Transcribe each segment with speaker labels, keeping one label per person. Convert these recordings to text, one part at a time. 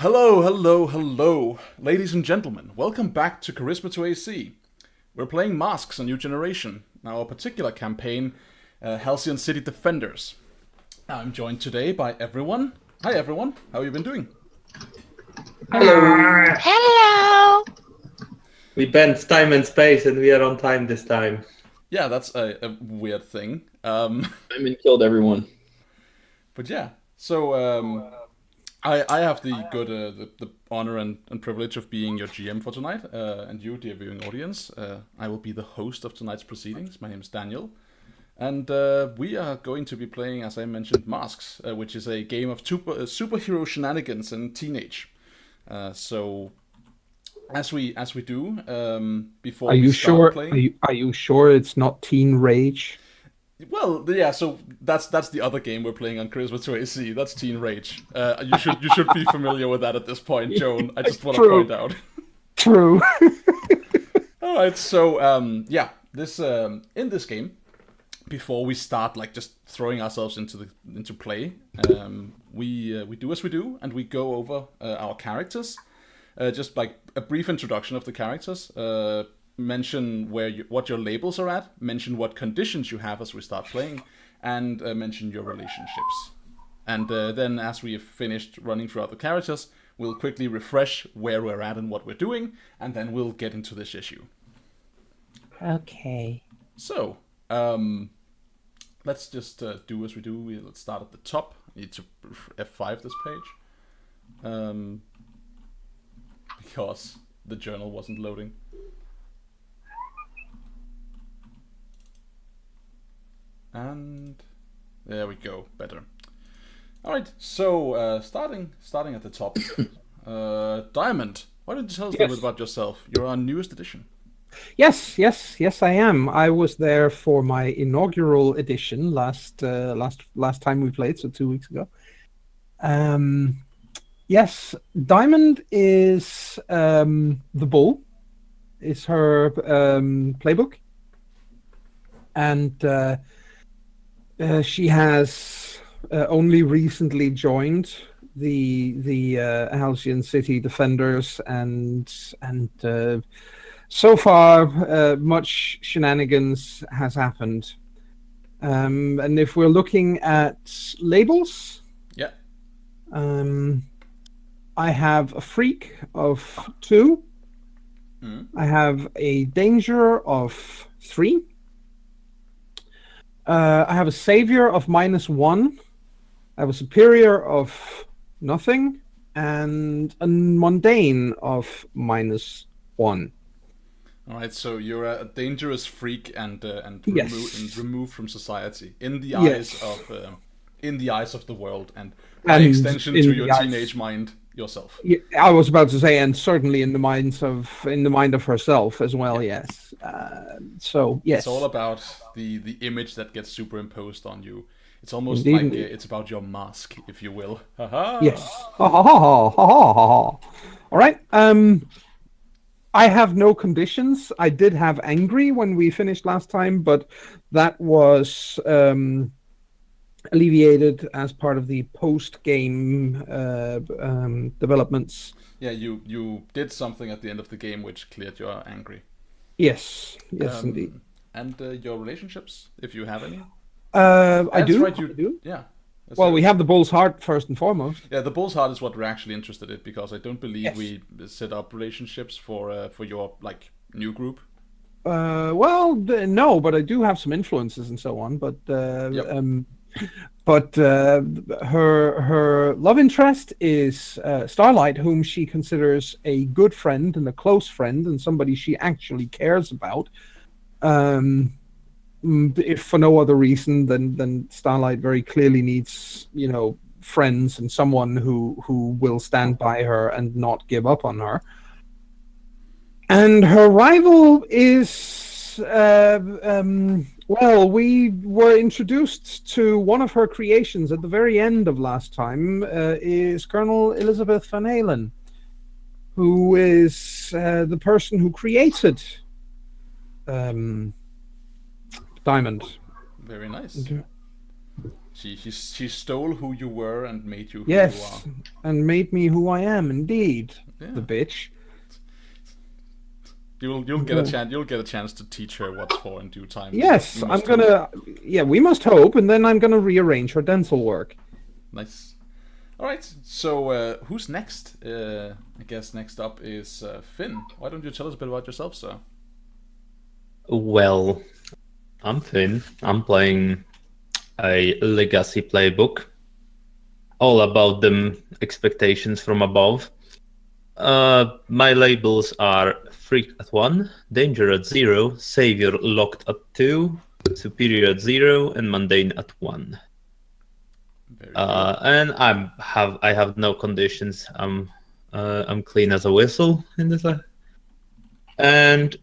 Speaker 1: Hello, hello, hello, ladies and gentlemen. Welcome back to CharismaToAC. We're playing Masks: A New Generation. Now, our particular campaign, Halcyon City Defenders. I'm joined today by everyone. Hi, everyone. How have you been doing?
Speaker 2: Hello.
Speaker 3: Hello.
Speaker 2: We bent time and space, and we are on time this time.
Speaker 1: Yeah, that's a weird thing.
Speaker 2: Simon killed everyone.
Speaker 1: But yeah, so I have the good the honor and privilege of being your GM for tonight, and you, dear viewing audience. I will be the host of tonight's proceedings. My name is Daniel, and we are going to be playing, as I mentioned, Masks, which is a game of superhero shenanigans and teenage. So, as we do, before
Speaker 4: Are
Speaker 1: we
Speaker 4: you
Speaker 1: start
Speaker 4: sure?
Speaker 1: playing.
Speaker 4: Are you sure it's not Teen Rage?
Speaker 1: Well, yeah. So that's the other game we're playing on CharismaToAC. That's Teen Rage. You should be familiar with that at this point, Joan. I just want to
Speaker 4: True.
Speaker 1: point out.
Speaker 4: True.
Speaker 1: All right. So yeah, this in this game, before we start like just throwing ourselves into play, we do as we do, and we go over our characters, just like a brief introduction of the characters. Mention what your labels are at, mention what conditions you have as we start playing, and mention your relationships. And then as we have finished running throughout the characters, we'll quickly refresh where we're at and what we're doing, and then we'll get into this issue.
Speaker 4: Okay.
Speaker 1: So, let's just do as we do. Let's start at the top. I need to F5 this page. Because the journal wasn't loading. And there we go, better. All right, so starting at the top, Diamond. Why don't you tell us a little bit about yourself? You're our newest edition.
Speaker 4: Yes, I am. I was there for my inaugural edition last time we played, so 2 weeks ago. Yes, Diamond is the bull. Is her playbook, and she has only recently joined the Halcyon City Defenders, and so far much shenanigans has happened. And if we're looking at labels,
Speaker 1: yeah,
Speaker 4: I have a freak of 2. I have a danger of 3. I have a savior of -1. I have a superior of nothing, and a mundane of -1.
Speaker 1: All right, so you're a dangerous freak and
Speaker 4: Yes.
Speaker 1: removed from society in the
Speaker 4: Yes.
Speaker 1: eyes of the world, and by
Speaker 4: And
Speaker 1: extension
Speaker 4: in
Speaker 1: to
Speaker 4: the
Speaker 1: your
Speaker 4: eyes-
Speaker 1: teenage mind yourself.
Speaker 4: Yeah, I was about to say, and certainly in the mind of herself as well.
Speaker 1: Yeah.
Speaker 4: Yes. So yes.
Speaker 1: It's all about the image that gets superimposed on you. It's almost
Speaker 4: Indeed,
Speaker 1: like
Speaker 4: indeed.
Speaker 1: it's about your mask, if you will. Haha.
Speaker 4: Yes. Ha ha ha ha ha ha ha. All right. I have no conditions. I did have angry when we finished last time, but that was alleviated as part of the post-game developments.
Speaker 1: Yeah, you did something at the end of the game which cleared your angry.
Speaker 4: Yes, indeed.
Speaker 1: And your relationships, if you have any.
Speaker 4: I
Speaker 1: That's
Speaker 4: do.
Speaker 1: right,
Speaker 4: I do.
Speaker 1: Yeah. That's
Speaker 4: Well,
Speaker 1: right.
Speaker 4: we have the bull's heart first and foremost.
Speaker 1: Yeah, the bull's heart is what we're actually interested in, because I don't believe
Speaker 4: Yes.
Speaker 1: we set up relationships for your like new group.
Speaker 4: No, but I do have some influences and so on. But
Speaker 1: Yep.
Speaker 4: her love interest is Starlight, whom she considers a good friend and a close friend and somebody she actually cares about. If for no other reason than Starlight very clearly needs, friends and someone who will stand by her and not give up on her. And her rival is, well, we were introduced to one of her creations at the very end of last time, is Colonel Elizabeth Van Halen, who is the person who created Diamond.
Speaker 1: Very nice. She stole who you were and made you who
Speaker 4: Yes,
Speaker 1: you are.
Speaker 4: and made me who I am. Indeed,
Speaker 1: Yeah.
Speaker 4: the bitch.
Speaker 1: You'll get a chance. You'll get a chance to teach her what's for in due time.
Speaker 4: Yes,
Speaker 1: We
Speaker 4: I'm
Speaker 1: must
Speaker 4: gonna. Yeah, we must hope, and then I'm gonna rearrange her dental work.
Speaker 1: Nice. All right. So who's next? I guess next up is Finn. Why don't you tell us a bit about yourself, sir?
Speaker 2: Well, I'm Finn. I'm playing a legacy playbook, all about them expectations from above. My labels are Freak at 1, Danger at 0, Savior locked at 2, Superior at 0, and Mundane at 1.
Speaker 1: Very good.
Speaker 2: And I have no conditions. I'm clean as a whistle in this. And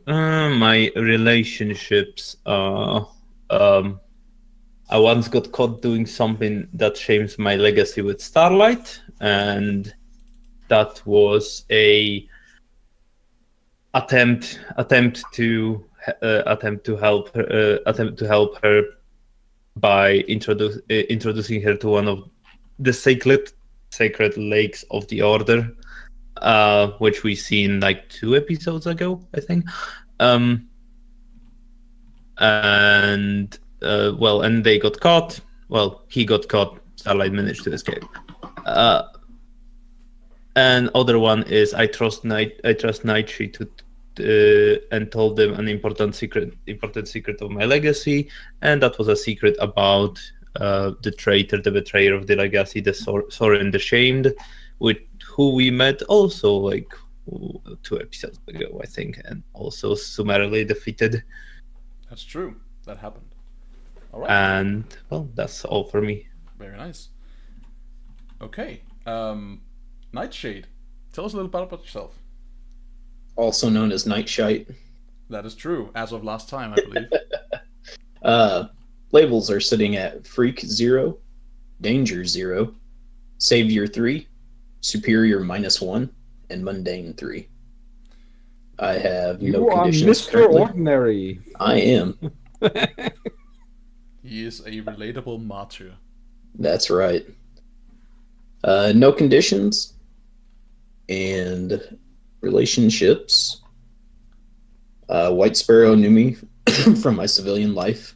Speaker 2: my relationships are. I once got caught doing something that shames my legacy with Starlight, and that was a attempt to help her by introducing her to one of the sacred lakes of the Order, which we seen like 2 episodes ago, I think. And they got caught. Well, he got caught. Starlight managed to escape. And other one is I trust Nightshade and told them an important secret of my legacy, and that was a secret about the traitor, the betrayer of the legacy, the Soren the Shamed, with who we met also like 2 episodes ago, I think, and also summarily defeated.
Speaker 1: That's true. That happened. All right.
Speaker 2: And well, that's all for me.
Speaker 1: Very nice. Okay. Nightshade, tell us a little bit about yourself.
Speaker 3: Also known as Nightshite.
Speaker 1: That is true, as of last time, I believe.
Speaker 3: Labels are sitting at Freak 0, Danger 0, Savior 3, Superior -1, and Mundane 3. I have no
Speaker 4: You are
Speaker 3: conditions
Speaker 4: Mr.
Speaker 3: currently.
Speaker 4: Ordinary.
Speaker 3: I am.
Speaker 1: He is a relatable martyr.
Speaker 3: That's right. No conditions. And relationships. White Sparrow knew me from my civilian life.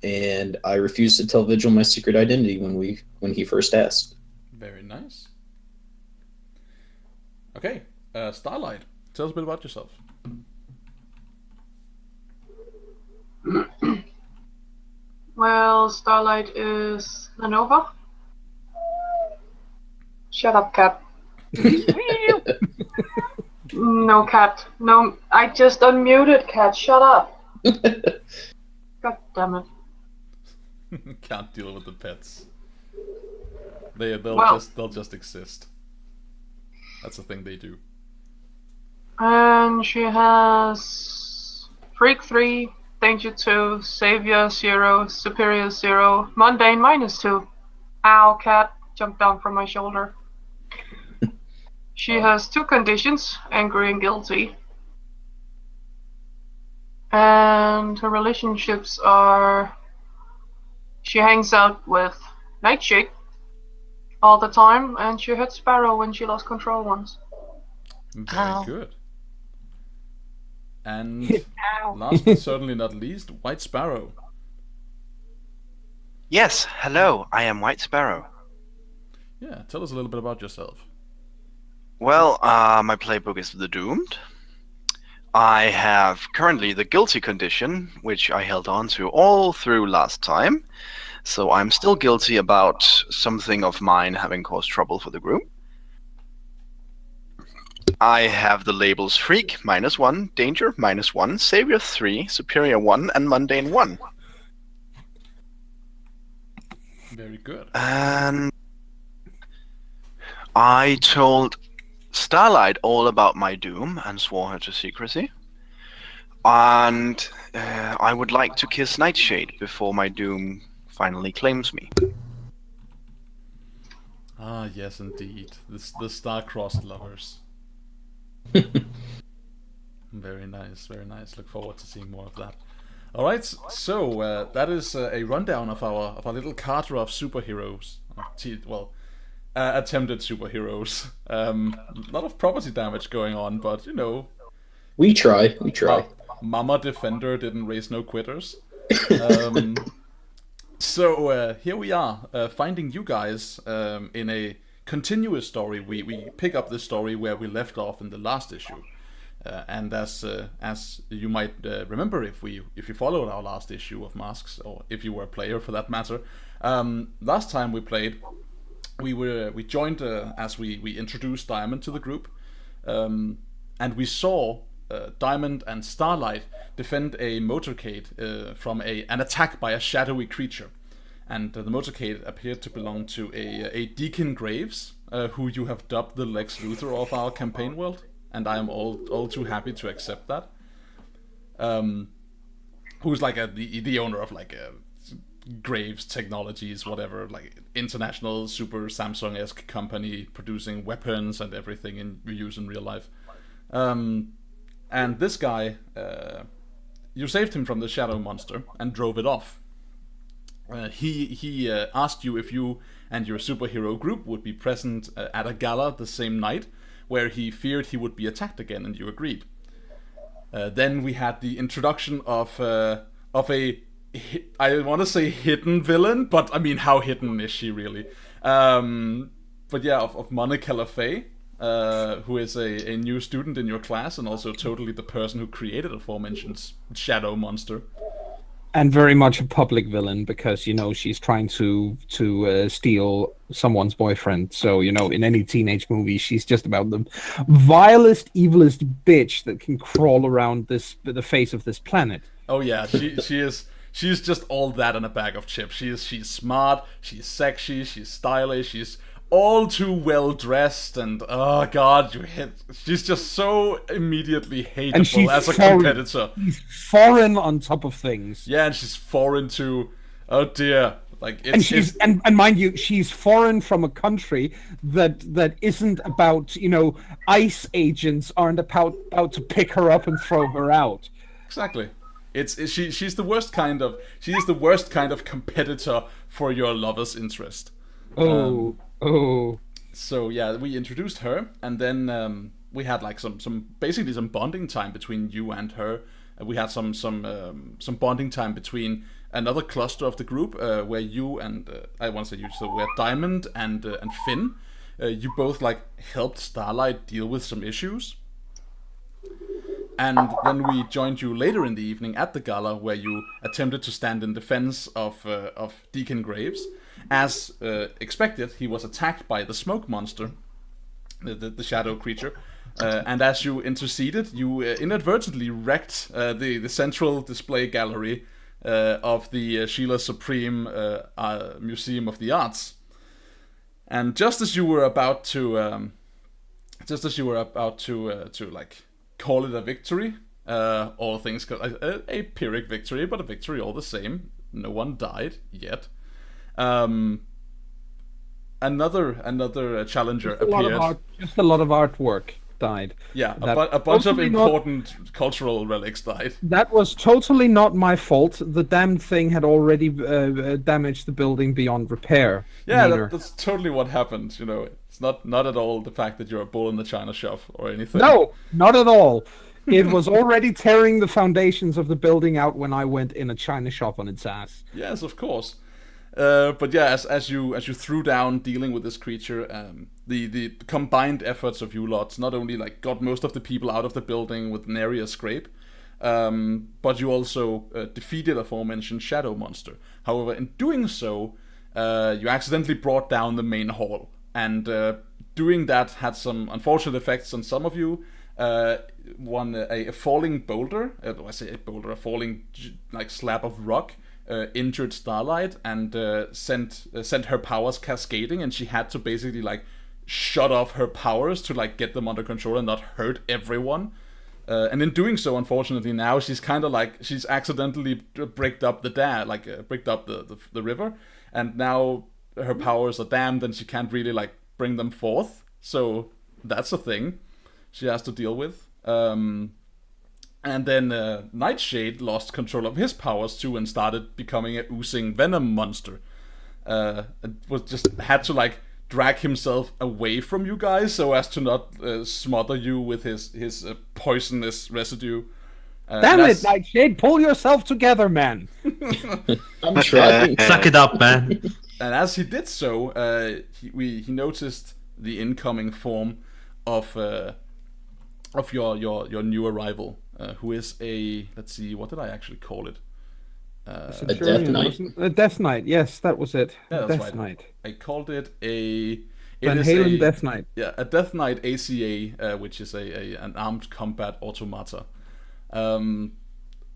Speaker 3: And I refused to tell Vigil my secret identity when he first asked.
Speaker 1: Very nice. Okay, Starlight, tell us a bit about yourself.
Speaker 5: Well, Starlight is Lenova. Shut up, cat. No, cat. No, I just unmuted, cat. Shut up. God damn it.
Speaker 1: Can't deal with the pets. They'll just exist. That's the thing they do.
Speaker 5: And she has Freak 3, Danger 2, Savior 0, Superior 0, Mundane -2. Ow, cat. Jumped down from my shoulder. She has 2 conditions, angry and guilty. And her relationships are... She hangs out with Nightshade all the time, and she hurt Sparrow when she lost control once.
Speaker 1: Very good. And last but certainly not least, White Sparrow.
Speaker 6: Yes, hello, I am White Sparrow.
Speaker 1: Yeah, tell us a little bit about yourself.
Speaker 6: Well, my playbook is The Doomed. I have currently the guilty condition, which I held on to all through last time. So I'm still guilty about something of mine having caused trouble for the group. I have the labels Freak -1, Danger -1, Savior 3, Superior 1, and Mundane 1.
Speaker 1: Very good.
Speaker 6: And I told Starlight all about my doom and swore her to secrecy. And I would like to kiss Nightshade before my doom finally claims me.
Speaker 1: Ah, yes, indeed. The star-crossed lovers. Very nice, very nice. Look forward to seeing more of that. All right, so that is a rundown of our little cadre of superheroes. Well, attempted superheroes. A lot of property damage going on, but
Speaker 3: We try.
Speaker 1: Mama Defender didn't raise no quitters. So here we are, finding you guys in a continuous story. We pick up the story where we left off in the last issue. And as you might remember, if you followed our last issue of Masks, or if you were a player for that matter, last time we played, we joined as we introduced Diamond to the group, and we saw Diamond and Starlight defend a motorcade from an attack by a shadowy creature, and the motorcade appeared to belong to a Deacon Graves, who you have dubbed the Lex Luthor of our campaign world. And I am all too happy to accept that. Who's like the owner of like Graves Technologies, whatever, like international super Samsung-esque company producing weapons and everything we use in real life. And this guy, you saved him from the shadow monster and drove it off. He asked you if you and your superhero group would be present at a gala the same night, where he feared he would be attacked again, and you agreed. Then we had the introduction of a, I want to say hidden villain, but I mean, how hidden is she really? But yeah, of Monica LaFay, who is a new student in your class, and also totally the person who created the aforementioned shadow monster.
Speaker 4: And very much a public villain, because she's trying to steal someone's boyfriend. So in any teenage movie, she's just about the vilest, evilest bitch that can crawl around the face of this planet.
Speaker 1: Oh yeah, she is. She's just all that in a bag of chips. She's smart, she's sexy, she's stylish, she's all too well dressed, and oh god, she's just so immediately hateable as a competitor.
Speaker 4: She's foreign on top of things.
Speaker 1: Yeah, and she's foreign to, oh dear, like
Speaker 4: and mind you, she's foreign from a country that isn't about ICE agents aren't about to pick her up and throw her out.
Speaker 1: Exactly. She's the worst kind of competitor for your lover's interest.
Speaker 4: Oh.
Speaker 1: So yeah, we introduced her, and then we had like some basically some bonding time between you and her. We had some bonding time between another cluster of the group, where you and I want to say you, so where Diamond and Finn, you both like helped Starlight deal with some issues. And then we joined you later in the evening at the gala, where you attempted to stand in defense of Deacon Graves. As expected, he was attacked by the smoke monster, the shadow creature, and as you interceded, you inadvertently wrecked the central display gallery of the Sheila Supreme Museum of the Arts. And just as you were about to like call it a victory, all things a Pyrrhic victory, but a victory all the same. No one died yet. Another challenger appeared.
Speaker 4: Just a lot of artwork died.
Speaker 1: Yeah, a bunch of important cultural relics died.
Speaker 4: That was totally not my fault. The damned thing had already damaged the building beyond repair.
Speaker 1: Yeah, that's totally what happened. It's not at all the fact that you're a bull in the china shop or anything.
Speaker 4: No, not at all. It was already tearing the foundations of the building out when I went in a china shop on its ass.
Speaker 1: Yes, of course. But yeah, as you threw down dealing with this creature, the combined efforts of you lots not only like got most of the people out of the building with nary a scrape, but you also defeated aforementioned shadow monster. However, in doing so, you accidentally brought down the main hall, and doing that had some unfortunate effects on some of you. A falling boulder, a falling like slab of rock. Injured Starlight and sent her powers cascading, and she had to basically like shut off her powers to like get them under control and not hurt everyone. And in doing so, unfortunately, now she's kind of like she's accidentally bricked up bricked up the river, and now her powers are damned and she can't really like bring them forth. So that's a thing she has to deal with. And then Nightshade lost control of his powers too and started becoming a oozing venom monster. It was just had to like drag himself away from you guys so as to not smother you with his poisonous residue.
Speaker 4: Damn it, Nightshade! Pull yourself together, man.
Speaker 3: I'm trying.
Speaker 2: Suck it up, man.
Speaker 1: And as he did so, he noticed the incoming form of your new arrival, who is a, let's see, what did I actually call it?
Speaker 3: A Death Knight.
Speaker 4: A Death Knight, yes, that was it.
Speaker 1: Yeah,
Speaker 4: Death
Speaker 1: right.
Speaker 4: Knight.
Speaker 1: I called it a.
Speaker 4: Van Halen Death Knight.
Speaker 1: Yeah, a Death Knight ACA, which is an armed combat automata,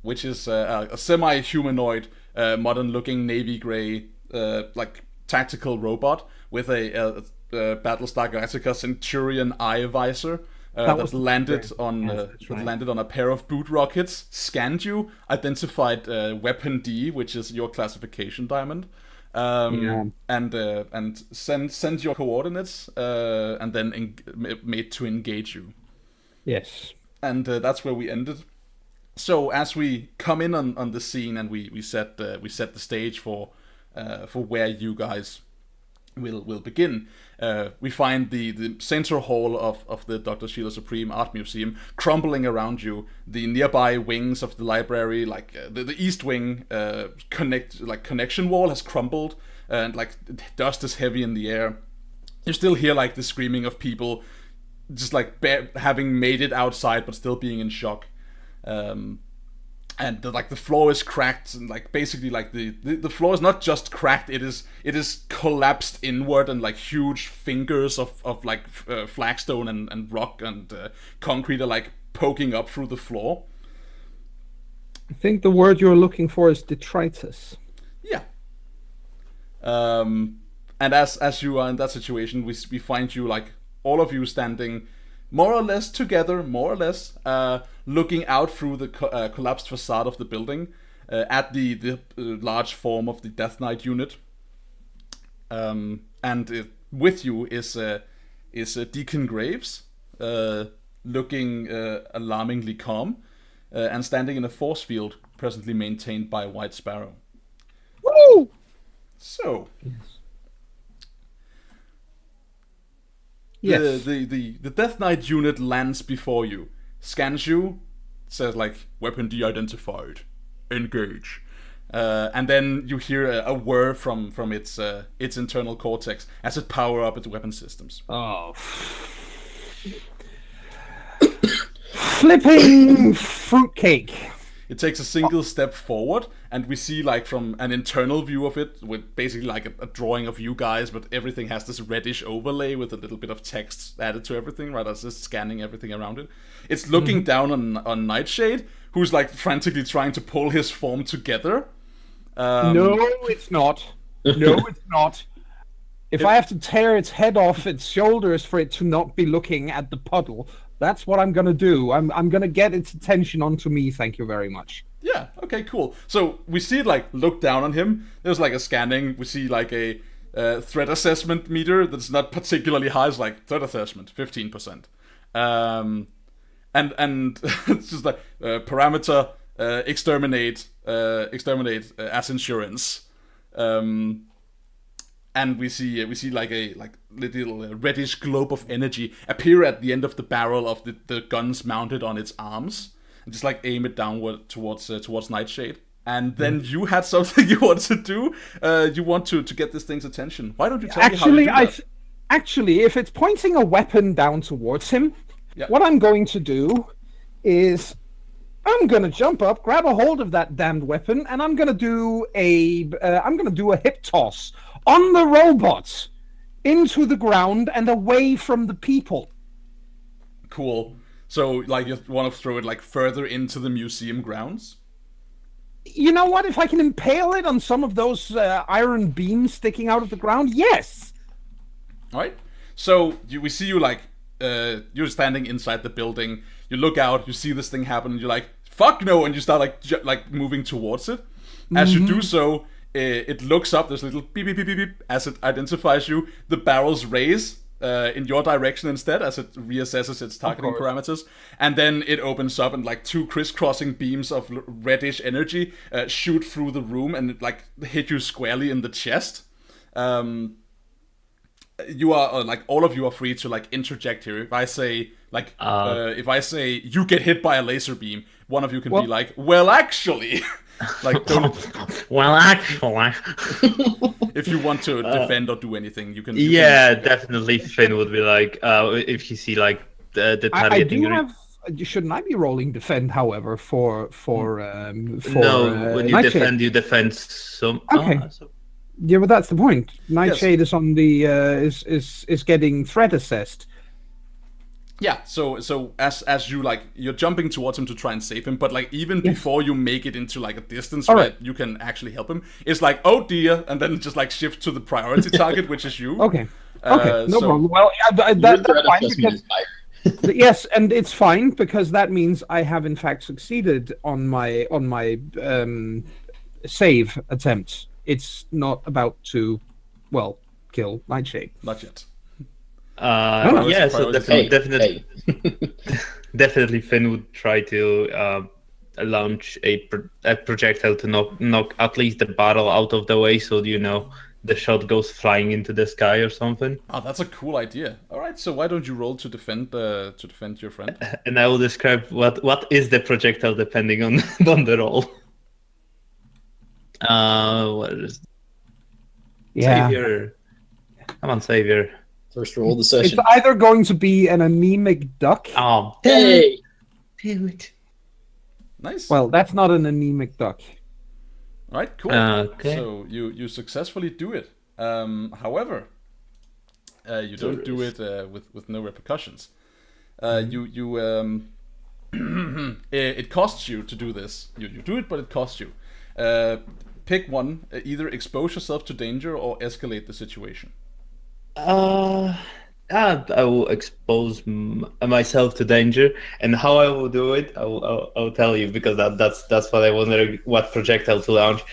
Speaker 1: which is a semi-humanoid, modern-looking navy gray, like tactical robot with a Battlestar Galactica Centurion eye visor. That landed on landed on a pair of boot rockets, scanned you, identified weapon D, which is your classification diamond, and sent your coordinates, and then made to engage you.
Speaker 4: Yes.
Speaker 1: And that's where we ended. So as we come in on the scene and we set the stage for where you guys will begin. We find the central hall of the Dr. Sheila Supreme Art Museum crumbling around you. The nearby wings of the library, like the east wing, connection wall has crumbled, and like dust is heavy in the air. You still hear like the screaming of people, just like having made it outside but still being in shock. And the floor is cracked, and like basically like the floor is not just cracked, it is collapsed inward, and like huge fingers of like flagstone and rock and concrete are like poking up through the floor.
Speaker 4: I think the word you're looking for is detritus.
Speaker 1: Yeah. And as you are in that situation, we find you, like all of you, standing more or less together, looking out through the collapsed facade of the building at the large form of the Death Knight unit. And with you is Deacon Graves, looking alarmingly calm, and standing in a force field presently maintained by White Sparrow.
Speaker 4: Woo!
Speaker 1: So.
Speaker 4: Yes.
Speaker 1: The Death Knight unit lands before you, scans you, says like weapon de-identified, engage, and then you hear a whir from its internal cortex as it power up its weapon systems.
Speaker 4: Oh, flipping fruitcake!
Speaker 1: It takes a single step forward, and we see like from an internal view of it, with basically like a drawing of you guys, but everything has this reddish overlay with a little bit of text added to everything, right? As it's scanning everything around it. It's looking down on Nightshade, who's like frantically trying to pull his form together.
Speaker 4: No, it's not. No, it's not. If I have to tear its head off its shoulders for it to not be looking at the puddle, that's what I'm gonna do. I'm gonna get its attention onto me. Thank you very much.
Speaker 1: Yeah. Okay. Cool. So we see it like look down on him. There's like a scanning. We see like a threat assessment meter that's not particularly high. It's like threat assessment 15%. And it's just like parameter exterminate as insurance. And we see like a little reddish globe of energy appear at the end of the barrel of the guns mounted on its arms, and just like aim it downward towards Nightshade. And then you had something you want to do. You want to get this thing's attention. Why don't you tell me how you do that?
Speaker 4: Actually, if it's pointing a weapon down towards him, what I'm going to do is I'm gonna jump up, grab a hold of that damned weapon, and I'm gonna do a hip toss on the robot into the ground and away from the people.
Speaker 1: Cool. So, like, you want to throw it like further into the museum grounds?
Speaker 4: You know what? If I can impale it on some of those iron beams sticking out of the ground, yes.
Speaker 1: All right. So we see you like you're standing inside the building. You look out. You see this thing happen, and you're like, "Fuck no!" And you start like moving towards it. As you do so, it looks up. There's a little beep beep beep beep beep as it identifies you. The barrels raise in your direction instead as it reassesses its targeting parameters, and then it opens up, and like two crisscrossing beams of reddish energy shoot through the room and like hit you squarely in the chest. you are like all of you are free to like interject here. If I say like if I say you get hit by a laser beam, one of you can be like, well, actually, like don't.
Speaker 2: Well, actually,
Speaker 1: If you want to defend or do anything, you can.
Speaker 2: Definitely. Finn would be like, if you see like the
Speaker 4: I
Speaker 2: target.
Speaker 4: do have. Shouldn't I be rolling defend? However, for
Speaker 2: no, when you
Speaker 4: Nightshade?
Speaker 2: defend some.
Speaker 4: Okay. Yeah, but that's the point. Nightshade is on the is getting threat assessed.
Speaker 1: Yeah, so as you like, you're jumping towards him to try and save him, but like even before you make it into like a distance where you can actually help him, it's like, oh dear, and then just like shift to the priority target, which is you.
Speaker 4: Okay, no problem. Well, that's fine because, yes, and it's fine because that means I have in fact succeeded on my save attempt. It's not about to, well, kill Nightshade.
Speaker 1: Not yet.
Speaker 2: So definitely, definitely, Finn would try to launch a projectile to knock at least the barrel out of the way, so the shot goes flying into the sky or something.
Speaker 1: Oh, that's a cool idea. All right, so why don't you roll to defend your friend?
Speaker 2: And I will describe what is the projectile depending on the roll. What is?
Speaker 4: Yeah.
Speaker 2: Savior. Come on, Savior.
Speaker 3: First roll of the session.
Speaker 4: It's either going to be an anemic duck.
Speaker 2: Oh,
Speaker 3: Hey!
Speaker 2: damn it.
Speaker 1: Nice.
Speaker 4: Well, that's not an anemic duck.
Speaker 1: All right, cool.
Speaker 2: Okay.
Speaker 1: So you successfully do it. However, you don't do it with no repercussions. It costs you to do this. You do it, but it costs you. Pick one. Either expose yourself to danger or escalate the situation.
Speaker 2: I will expose myself to danger, and how I will do it, I'll tell you, because that's what I wonder what projectile to launch.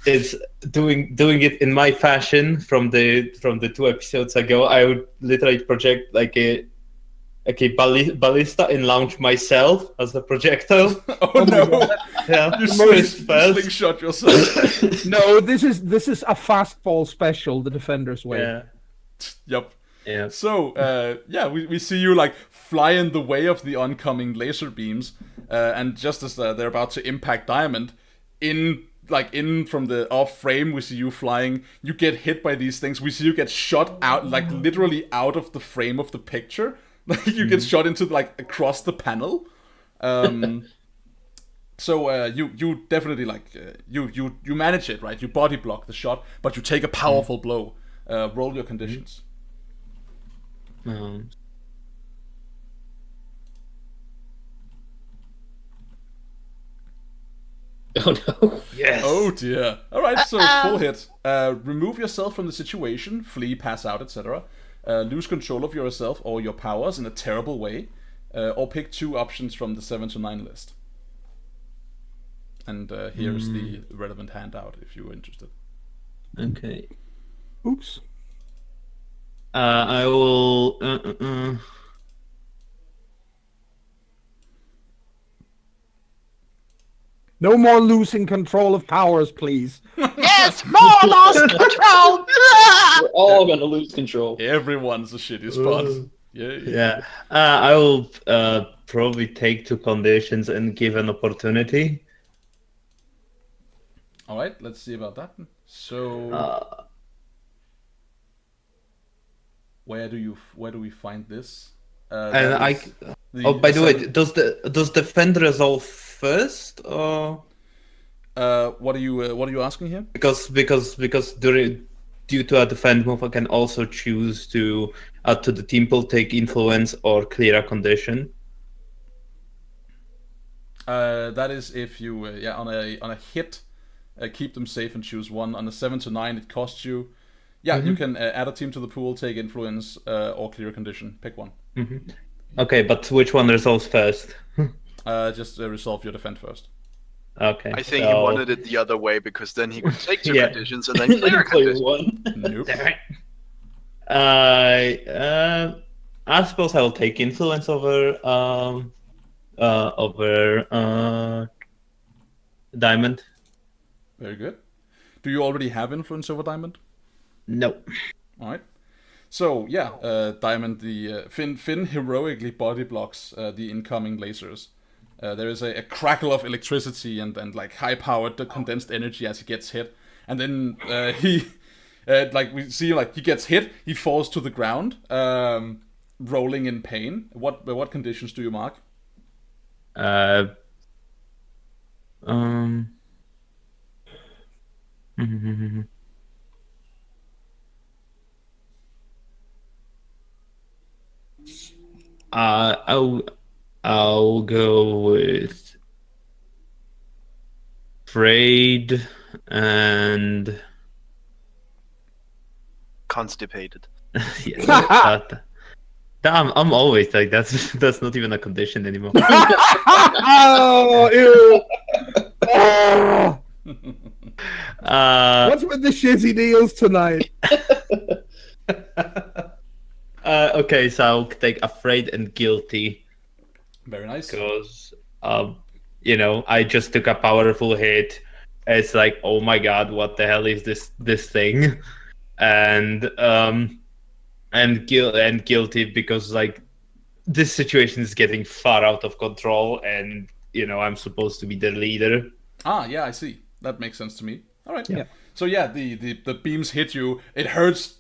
Speaker 2: It's doing it in my fashion from the 2 episodes ago. I would literally project like a ballista and launch myself as a projectile.
Speaker 1: Oh no!
Speaker 2: Yeah,
Speaker 1: You
Speaker 2: first.
Speaker 1: slingshot yourself.
Speaker 4: No, this is a fastball special, the Defender's way.
Speaker 2: Yeah.
Speaker 1: Yep.
Speaker 2: Yeah.
Speaker 1: So, we see you like fly in the way of the oncoming laser beams, and just as they're about to impact Diamond, in from the off frame, we see you flying. You get hit by these things. We see you get shot out, like literally out of the frame of the picture. Like you get shot into like across the panel. So you definitely like you manage it, right? You body block the shot, but you take a powerful blow. Roll your conditions.
Speaker 2: Oh
Speaker 3: no.
Speaker 2: Yes.
Speaker 1: Oh dear. Alright, so full hit. Remove yourself from the situation, flee, pass out, etc. Lose control of yourself or your powers in a terrible way. Or pick 2 options from the 7 to 9 list. And here's the relevant handout if you're interested.
Speaker 2: Okay.
Speaker 4: Oops.
Speaker 2: I will.
Speaker 4: No more losing control of powers, please.
Speaker 5: Yes, more lost control.
Speaker 3: We're all gonna lose control.
Speaker 1: Everyone's a shitty spot.
Speaker 2: Yeah. I will probably take 2 conditions and give an opportunity.
Speaker 1: Alright, let's see about that. So where do we find this?
Speaker 2: And by the way, does defend resolve first, or
Speaker 1: what are you asking here?
Speaker 2: because due to a defend move, I can also choose to add to the team pool, take influence, or clear a condition.
Speaker 1: That is if you on a hit, keep them safe and choose one. On a 7 to 9, it costs you. Yeah, you can add a team to the pool, take influence, or clear a condition. Pick one.
Speaker 2: Okay, but which one resolves first?
Speaker 1: Just resolve your defend first.
Speaker 2: Okay.
Speaker 6: I think he wanted it the other way because then he could take 2
Speaker 2: Yeah.
Speaker 6: conditions and then clear a condition.
Speaker 3: one.
Speaker 1: Nope.
Speaker 2: I suppose I will take influence over Diamond.
Speaker 1: Very good. Do you already have influence over Diamond?
Speaker 2: No.
Speaker 1: All right. So yeah, Diamond, the Finn heroically body blocks the incoming lasers. There is a crackle of electricity and like high-powered condensed energy as he gets hit, and then he, like we see, like he gets hit, he falls to the ground, rolling in pain. What conditions do you mark?
Speaker 2: I'll go with afraid and
Speaker 6: Constipated.
Speaker 2: yeah, I'm always like that's not even a condition anymore.
Speaker 4: Oh, ew. Oh. What's with the shizzy deals tonight?
Speaker 2: Okay, so I'll take afraid and guilty.
Speaker 1: Very nice.
Speaker 2: Because I just took a powerful hit. It's like, oh my god, what the hell is this thing? And guilty because like this situation is getting far out of control, and I'm supposed to be the leader.
Speaker 1: Ah, yeah, I see. That makes sense to me. All right.
Speaker 4: Yeah.
Speaker 1: So yeah, the beams hit you. It hurts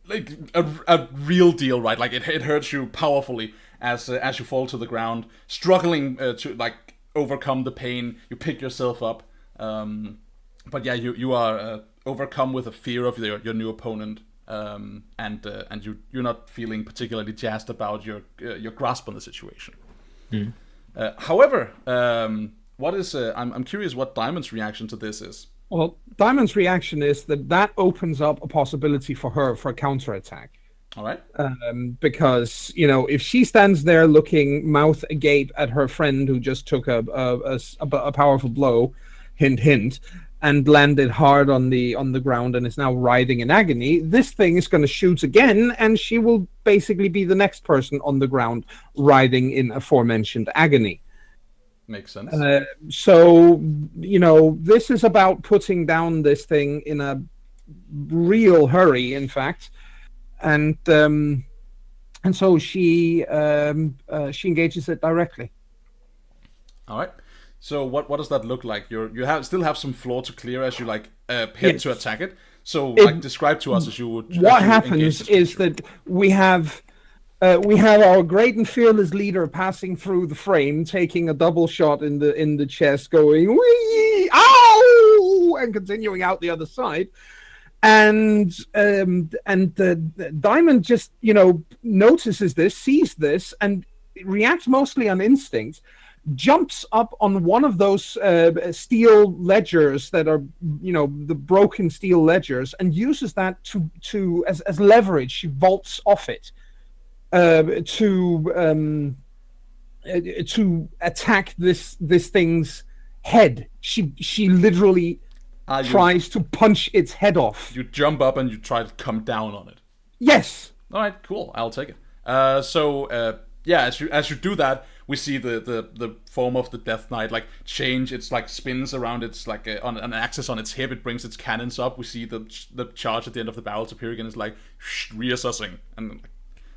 Speaker 1: like a real deal, right? Like it hurts you powerfully as you fall to the ground, struggling to like overcome the pain. You pick yourself up, but yeah, you are overcome with a fear of your new opponent, and you're not feeling particularly jazzed about your grasp on the situation. However, what is I'm curious what Diamond's reaction to this is.
Speaker 4: Well, Diamond's reaction is that opens up a possibility for her for a counterattack.
Speaker 1: All right.
Speaker 4: Because if she stands there looking mouth agape at her friend who just took a powerful blow, hint hint, and landed hard on the ground and is now writhing in agony, this thing is going to shoot again, and she will basically be the next person on the ground writhing in aforementioned agony.
Speaker 1: Makes sense.
Speaker 4: So this is about putting down this thing in a real hurry, in fact, and so she engages it directly.
Speaker 1: All right. So what does that look like? You still have some floor to clear as you like head to attack it. So describe to us as you would.
Speaker 4: What happens is that we have our great and fearless leader passing through the frame, taking a double shot in the chest, going wee, ow, and continuing out the other side. And Diamond just notices this, sees this, and reacts mostly on instinct. Jumps up on one of those steel ledgers that are, the broken steel ledgers, and uses that to as leverage. She vaults off it. To attack this thing's head. She literally tries to punch its head off.
Speaker 1: You jump up and you try to come down on it.
Speaker 4: Yes.
Speaker 1: All right, cool. I'll take it. As you do that, we see the form of the Death Knight like change. It's like spins around. It's like on an axis on its hip. It brings its cannons up. We see the charge at the end of the barrel appear again. It's like reassessing and.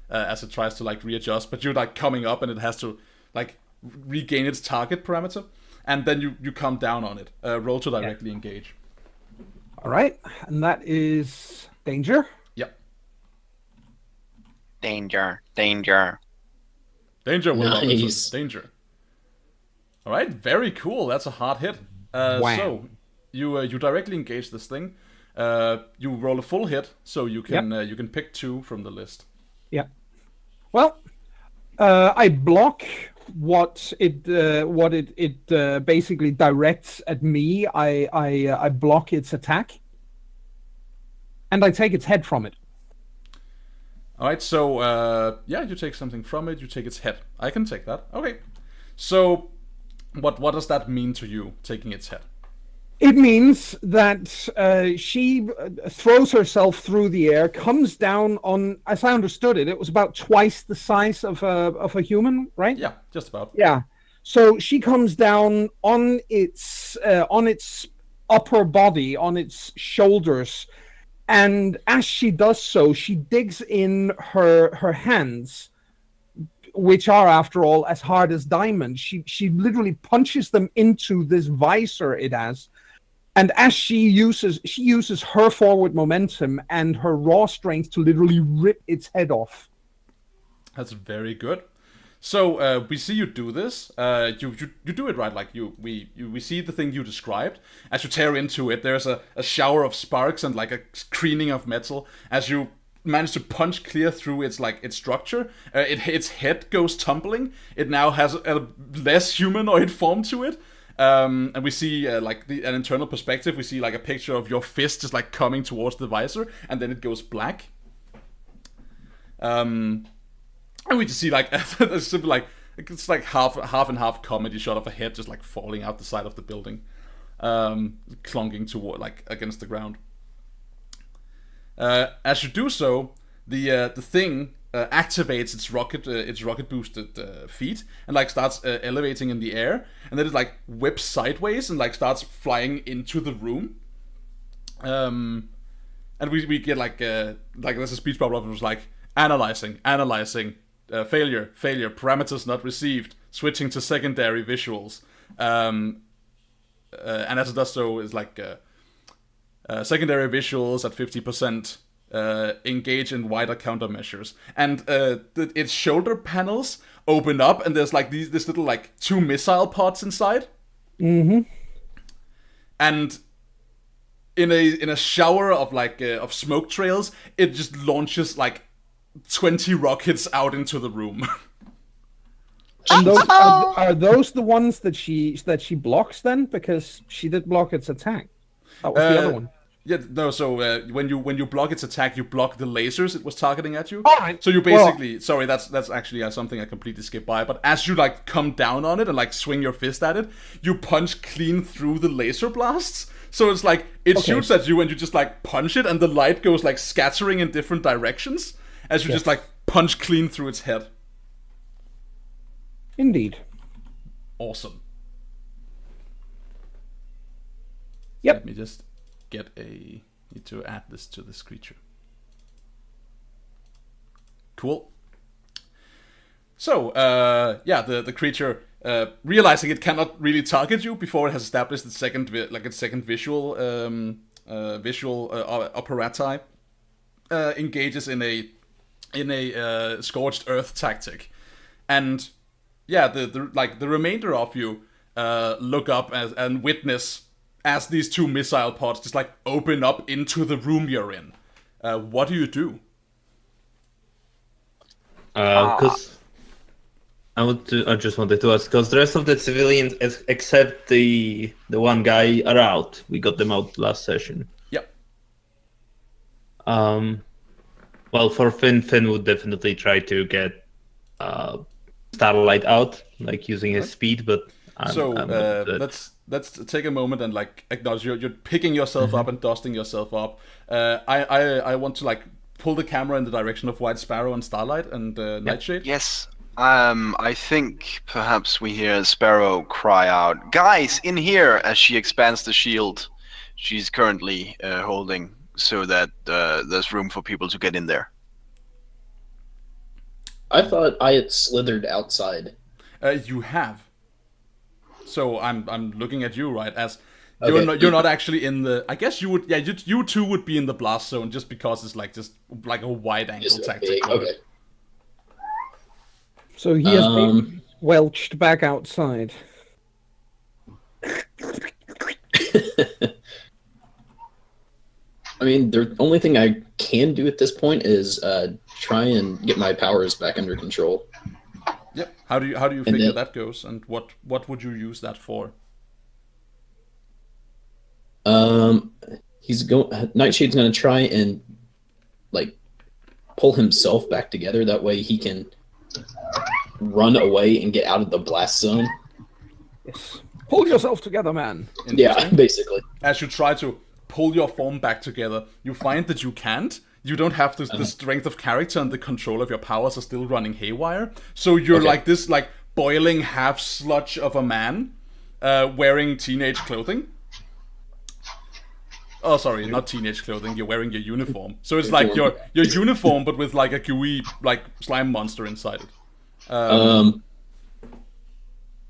Speaker 1: As it tries to like readjust, but you're like coming up and it has to like regain its target parameter, and then you come down on it. Roll to directly engage.
Speaker 4: All right, and that is danger.
Speaker 1: Yep.
Speaker 6: Danger.
Speaker 3: Nice.
Speaker 1: Danger. All right, very cool. That's a hard hit.
Speaker 4: Wow.
Speaker 1: So you directly engage this thing. You roll a full hit, so you can pick 2 from the list.
Speaker 4: Yeah. Well, I block what it basically directs at me. I block its attack, and I take its head from it.
Speaker 1: All right. So you take something from it. You take its head. I can take that. Okay. So what does that mean to you? Taking its head.
Speaker 4: It means that she throws herself through the air, comes down on, as I understood it, it was about twice the size of a human, right?
Speaker 1: Yeah, just about.
Speaker 4: Yeah. So she comes down on its upper body, on its shoulders, And as she does so, she digs in her hands, which are, after all, as hard as diamonds. She literally punches them into this visor it has. And as she uses her forward momentum and her raw strength to literally rip its head off.
Speaker 1: That's very good. So we see you do this. You do it right. Like we see the thing you described. As you tear into it, there's a shower of sparks and like a screening of metal. As you manage to punch clear through its structure, its head goes tumbling. It now has a less humanoid form to it. And we see like an internal perspective. We see like a picture of your fist just like coming towards the visor, and then it goes black. And we just see like it's like half and half comedy shot of a head just like falling out the side of the building, clunking toward like against the ground. As you do so, the thing activates its rocket boosted feet and like starts elevating in the air, and then it like whips sideways and like starts flying into the room. And we get like there's a speech bubble of it was like analyzing, failure, parameters not received, switching to secondary visuals, and as it does so is like secondary visuals at 50%. Engage in wider countermeasures, and its shoulder panels open up, and there's like this little like 2 missile pods inside.
Speaker 4: Mm-hmm.
Speaker 1: And in a shower of like of smoke trails, it just launches like 20 rockets out into the room.
Speaker 4: And those are those the ones that she blocks then? Because she did block its attack. That was the other one.
Speaker 1: Yeah, no. So when you block its attack, you block the lasers it was targeting at you.
Speaker 4: All right.
Speaker 1: So you basically, sorry, that's actually something I completely skipped by. But as you like come down on it and like swing your fist at it, you punch clean through the laser blasts. So it's like it shoots at you, and you just like punch it, and the light goes like scattering in different directions as you just like punch clean through its head.
Speaker 4: Indeed.
Speaker 1: Awesome.
Speaker 4: Yep.
Speaker 1: Let me just need to add this to this creature. Cool. So, the creature, realizing it cannot really target you before it has established its second visual operati, engages in a scorched earth tactic, and the remainder of you look up and witness as these 2 missile pods just like open up into the room you're in. What do you do?
Speaker 2: Because I just wanted to ask, because the rest of the civilians, except the one guy, are out. We got them out last session.
Speaker 1: Yep.
Speaker 2: Well, for Finn would definitely try to get Starlight out, like using his speed, but
Speaker 1: let's take a moment and like acknowledge you're picking yourself up and dusting yourself up. I want to like pull the camera in the direction of White Sparrow and Starlight and Nightshade.
Speaker 6: Yes. I think perhaps we hear Sparrow cry out, "Guys, in here!" as she expands the shield she's currently holding, so that there's room for people to get in there.
Speaker 3: I thought I had slithered outside.
Speaker 1: You have. So I'm looking at you, right? As
Speaker 3: Okay.
Speaker 1: you're not actually in the. I guess you would. Yeah, you two would be in the blast zone just because it's like a wide angle
Speaker 3: Just
Speaker 1: tactic.
Speaker 3: big, okay.
Speaker 4: So he has been welched back outside.
Speaker 3: I mean, the only thing I can do at this point is try and get my powers back under control.
Speaker 1: Yep. How do you figure that goes, and what would you use that for?
Speaker 3: Nightshade's gonna try and like pull himself back together. That way he can run away and get out of the blast zone.
Speaker 4: Yes. Pull yourself together, man.
Speaker 3: Yeah, basically.
Speaker 1: As you try to pull your form back together, you find that you can't. You don't have the strength of character, and the control of your powers are still running haywire. So you're like this like boiling half sludge of a man wearing teenage clothing. Oh, sorry, not teenage clothing. You're wearing your uniform. So it's like your uniform, but with like a gooey like slime monster inside it.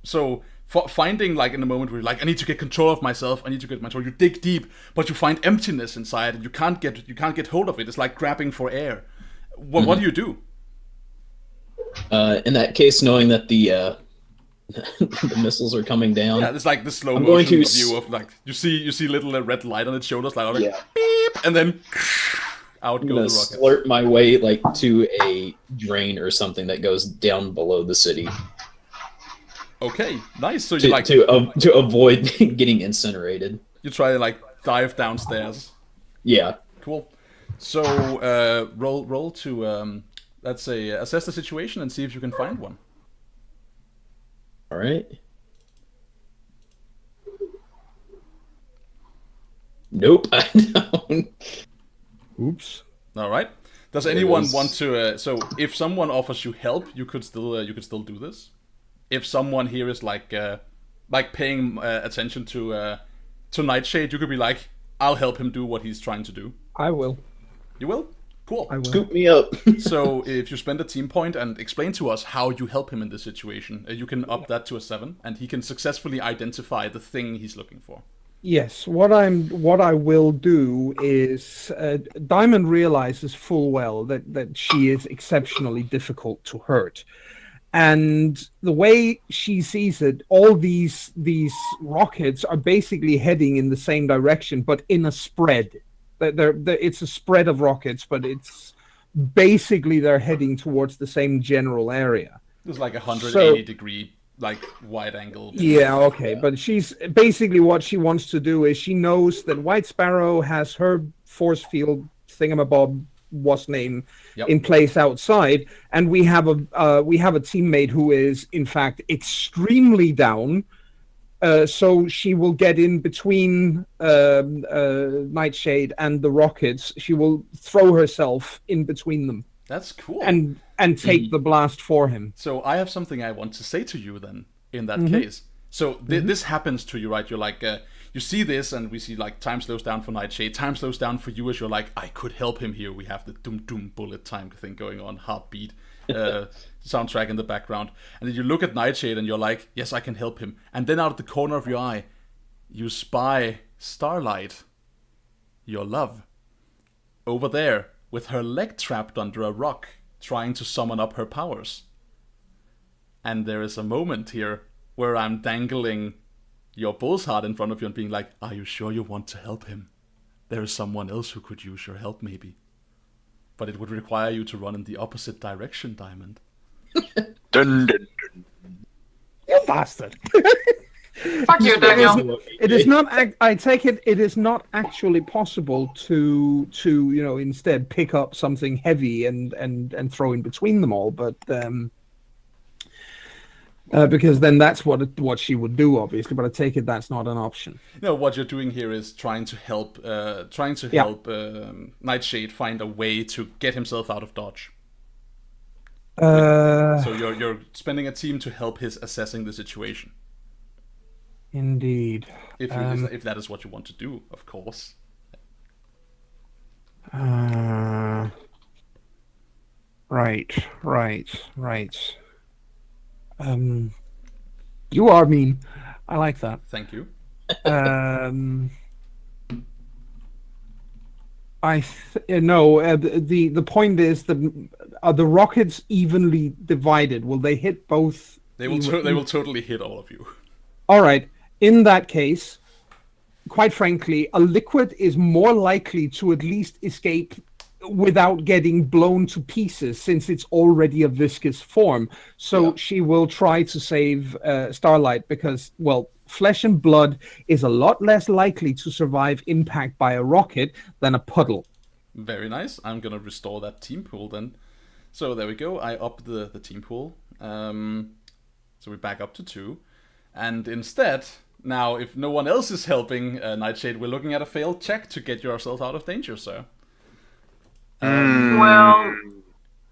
Speaker 1: So finding like in the moment where you're like, I need to get control of myself. I need to get control. You dig deep, but you find emptiness inside, and you can't get hold of it. It's like grabbing for air. What do you do?
Speaker 3: In that case, knowing that the missiles are coming down.
Speaker 1: Yeah, it's like the slow
Speaker 3: I'm going
Speaker 1: motion
Speaker 3: to
Speaker 1: view of like you see little red light on its shoulders, like
Speaker 3: Yeah.
Speaker 1: beep, and then out
Speaker 3: I'm
Speaker 1: go
Speaker 3: gonna
Speaker 1: the rockets.
Speaker 3: slurp my way like to a drain or something that goes down below the city
Speaker 1: Okay, nice. So you
Speaker 3: to avoid getting incinerated.
Speaker 1: you try to like dive downstairs.
Speaker 3: Yeah.
Speaker 1: Cool. So roll to let's say assess the situation and see if you can find one.
Speaker 3: All right. Nope. I don't.
Speaker 4: Oops.
Speaker 1: All right. Does
Speaker 3: There
Speaker 1: anyone
Speaker 3: is-
Speaker 1: want to? So if someone offers you help, you could still do this. If someone here is like paying attention to Nightshade, you could be like, I'll help him do what he's trying to do.
Speaker 4: I will.
Speaker 1: You will? Cool.
Speaker 4: I will.
Speaker 3: Scoop me up.
Speaker 1: So if you spend a team point and explain to us how you help him in this situation, you can up that to a 7, and he can successfully identify the thing he's looking for.
Speaker 4: Yes, what I will do is Diamond realizes full well that she is exceptionally difficult to hurt, and the way she sees it, all these rockets are basically heading in the same direction, but in a spread. It's a spread of rockets, but it's basically they're heading towards the same general area.
Speaker 1: There's like a 180 degree like wide angle.
Speaker 4: Yeah, okay, but she's basically what she wants to do is she knows that White Sparrow has her force field thingamabob was name
Speaker 1: Yep.
Speaker 4: in place outside, and we have a teammate who is in fact extremely down. So she will get in between Nightshade and the rockets. She will throw herself in between them
Speaker 1: That's cool.
Speaker 4: and take the blast for him.
Speaker 1: So I have something I want to say to you then, in that case. So this happens to you, right? You're like, you see this, and we see like time slows down for Nightshade, time slows down for you as you're like, I could help him here. We have the doom doom bullet time thing going on, heartbeat soundtrack in the background. And then you look at Nightshade and you're like, yes, I can help him. And then out of the corner of your eye, you spy Starlight, your love, over there with her leg trapped under a rock, trying to summon up her powers. And there is a moment here where I'm dangling your bull's heart in front of you and being like, are you sure you want to help him? There is someone else who could use your help, maybe. But it would require you to run in the opposite direction, Diamond.
Speaker 6: Dun, dun, dun.
Speaker 4: You bastard!
Speaker 5: Fuck you, Daniel.
Speaker 4: It is not. I take it. It is not actually possible to instead pick up something heavy and throw in between them all. But because then that's what she would do, obviously. But I take it that's not an option.
Speaker 1: No, what you're doing here is trying to help Nightshade find a way to get himself out of dodge. So you're spending a team to help his assessing the situation.
Speaker 4: Indeed.
Speaker 1: If that is what you want to do, of course.
Speaker 4: Right. You are mean. I like that.
Speaker 1: Thank you.
Speaker 4: The point is that are the rockets evenly divided? Will they hit both?
Speaker 1: They will totally hit all of you.
Speaker 4: All right. In that case, quite frankly, a liquid is more likely to at least escape without getting blown to pieces, since it's already a viscous form. So she will try to save Starlight because, well, flesh and blood is a lot less likely to survive impact by a rocket than a puddle.
Speaker 1: Very nice. I'm gonna restore that team pool then. So there we go. I up the team pool. So we're back up to 2. And instead, now if no one else is helping Nightshade, we're looking at a failed check to get yourself out of danger, sir.
Speaker 5: Well,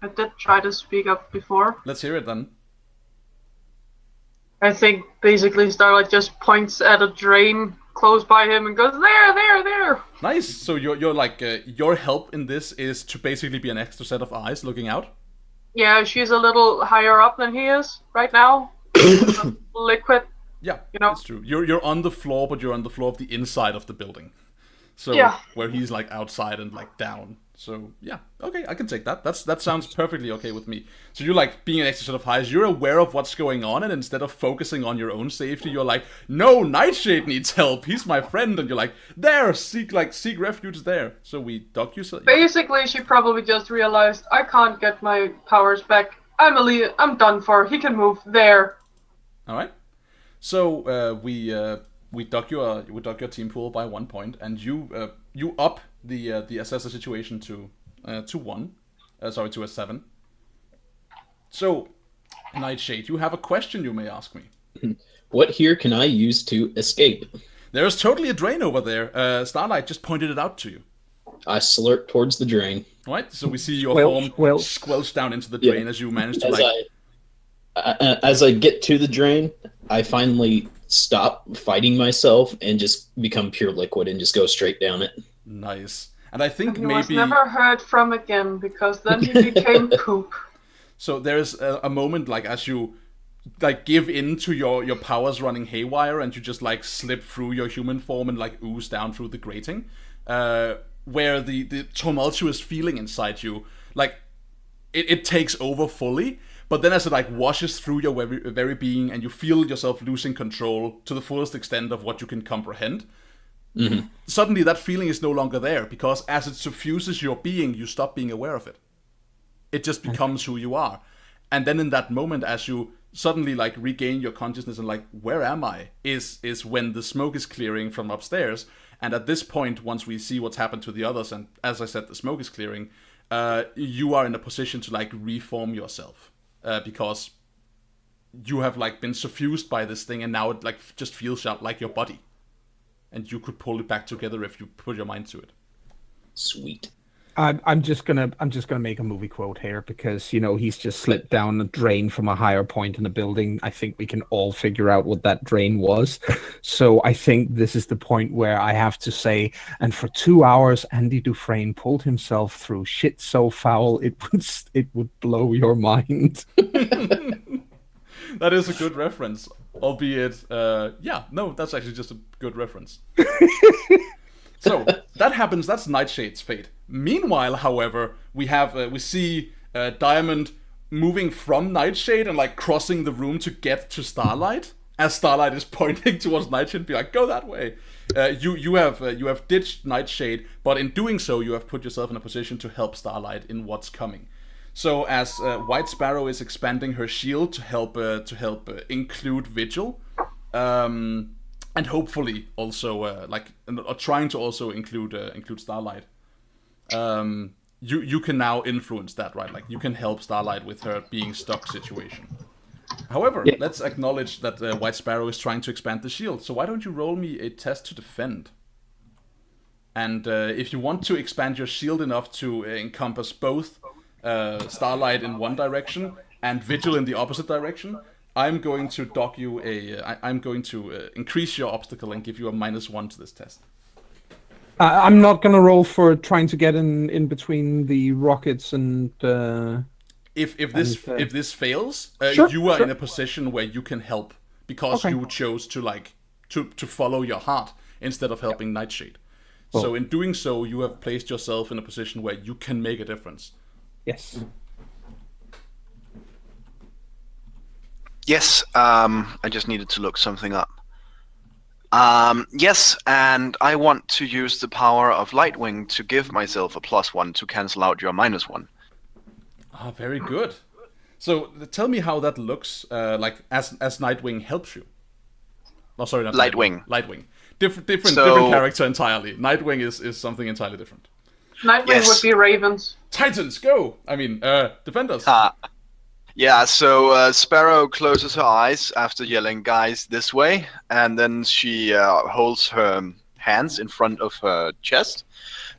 Speaker 5: I did try to speak up before.
Speaker 1: Let's hear it then.
Speaker 5: I think basically Starlight just points at a drain close by him and goes, there.
Speaker 1: Nice. So you're like your help in this is to basically be an extra set of eyes looking out.
Speaker 5: Yeah, she's a little higher up than he is right now. Liquid.
Speaker 1: Yeah,
Speaker 5: You know?
Speaker 1: it's true. You're on the floor, but you're on the floor of the inside of the building. So
Speaker 5: Yeah.
Speaker 1: where he's like outside and like down. So yeah, okay, I can take that. That sounds perfectly okay with me. So you're like being an extra set of highs. You're aware of what's going on, and instead of focusing on your own safety, you're like, no, Nightshade needs help. He's my friend, and you're like, there, seek refuge there. So we dock you.
Speaker 5: Basically, she probably just realized I can't get my powers back. I'm done for. He can move there.
Speaker 1: All right. So we dock your team pool by 1 point, and you up the assessor situation to 1. To a 7. So, Nightshade, you have a question you may ask me.
Speaker 3: What here can I use to escape?
Speaker 1: There's totally a drain over there. Starlight just pointed it out to you.
Speaker 3: I slurp towards the drain.
Speaker 1: Right. So we see your form squelch down into the drain as you manage to
Speaker 3: As I get to the drain, I finally stop fighting myself and just become pure liquid and just go straight down it.
Speaker 1: Nice. And I think
Speaker 5: He
Speaker 1: maybe
Speaker 5: was never heard from again because then he became poop.
Speaker 1: So there's a moment like as you like give in to your powers running haywire and you just like slip through your human form and like ooze down through the grating, where the tumultuous feeling inside you like it takes over fully. But then as it like washes through your very being and you feel yourself losing control to the fullest extent of what you can comprehend, suddenly that feeling is no longer there because as it suffuses your being, you stop being aware of it. It just becomes who you are. And then in that moment, as you suddenly like regain your consciousness and like, where am I? Is when the smoke is clearing from upstairs. And at this point, once we see what's happened to the others, and as I said, the smoke is clearing, you are in a position to like reform yourself. Because you have like been suffused by this thing and now it like just feels like your body. And you could pull it back together if you put your mind to it.
Speaker 3: Sweet.
Speaker 4: I'm just gonna make a movie quote here because he's just slipped down a drain from a higher point in the building. I think we can all figure out what that drain was. So I think this is the point where I have to say, and for 2 hours, Andy Dufresne pulled himself through shit so foul it would blow your mind.
Speaker 1: That is a good reference, albeit that's actually just a good reference. So that happens. That's Nightshade's fate. Meanwhile, however, we see Diamond moving from Nightshade and like crossing the room to get to Starlight. As Starlight is pointing towards Nightshade, and be like, "Go that way." You have ditched Nightshade, but in doing so, you have put yourself in a position to help Starlight in what's coming. So as White Sparrow is expanding her shield to help include Vigil. And hopefully also trying to also include Starlight. You can now influence that, right? Like you can help Starlight with her being stuck situation. However, let's acknowledge that White Sparrow is trying to expand the shield. So why don't you roll me a test to defend? And if you want to expand your shield enough to encompass both Starlight in one direction and Vigil in the opposite direction, I'm going to dock you I'm going to increase your obstacle and give you a -1 to this test.
Speaker 4: I'm not going to roll for trying to get in between the rockets and.
Speaker 1: If this fails,
Speaker 4: sure,
Speaker 1: you are in a position where you can help because you chose to follow your heart instead of helping Nightshade. Well, so in doing so, you have placed yourself in a position where you can make a difference.
Speaker 4: Yes.
Speaker 6: Yes, I just needed to look something up. Yes, and I want to use the power of Lightwing to give myself a +1 to cancel out your -1.
Speaker 1: Ah, very good. So tell me how that looks like as Nightwing helps you. Oh, sorry, not
Speaker 6: Lightwing.
Speaker 1: Lightwing. Different character entirely. Nightwing is something entirely different.
Speaker 5: Nightwing would be Ravens.
Speaker 1: Titans, go! I mean, defenders.
Speaker 6: Yeah, so Sparrow closes her eyes after yelling, "Guys, this way," and then she holds her hands in front of her chest,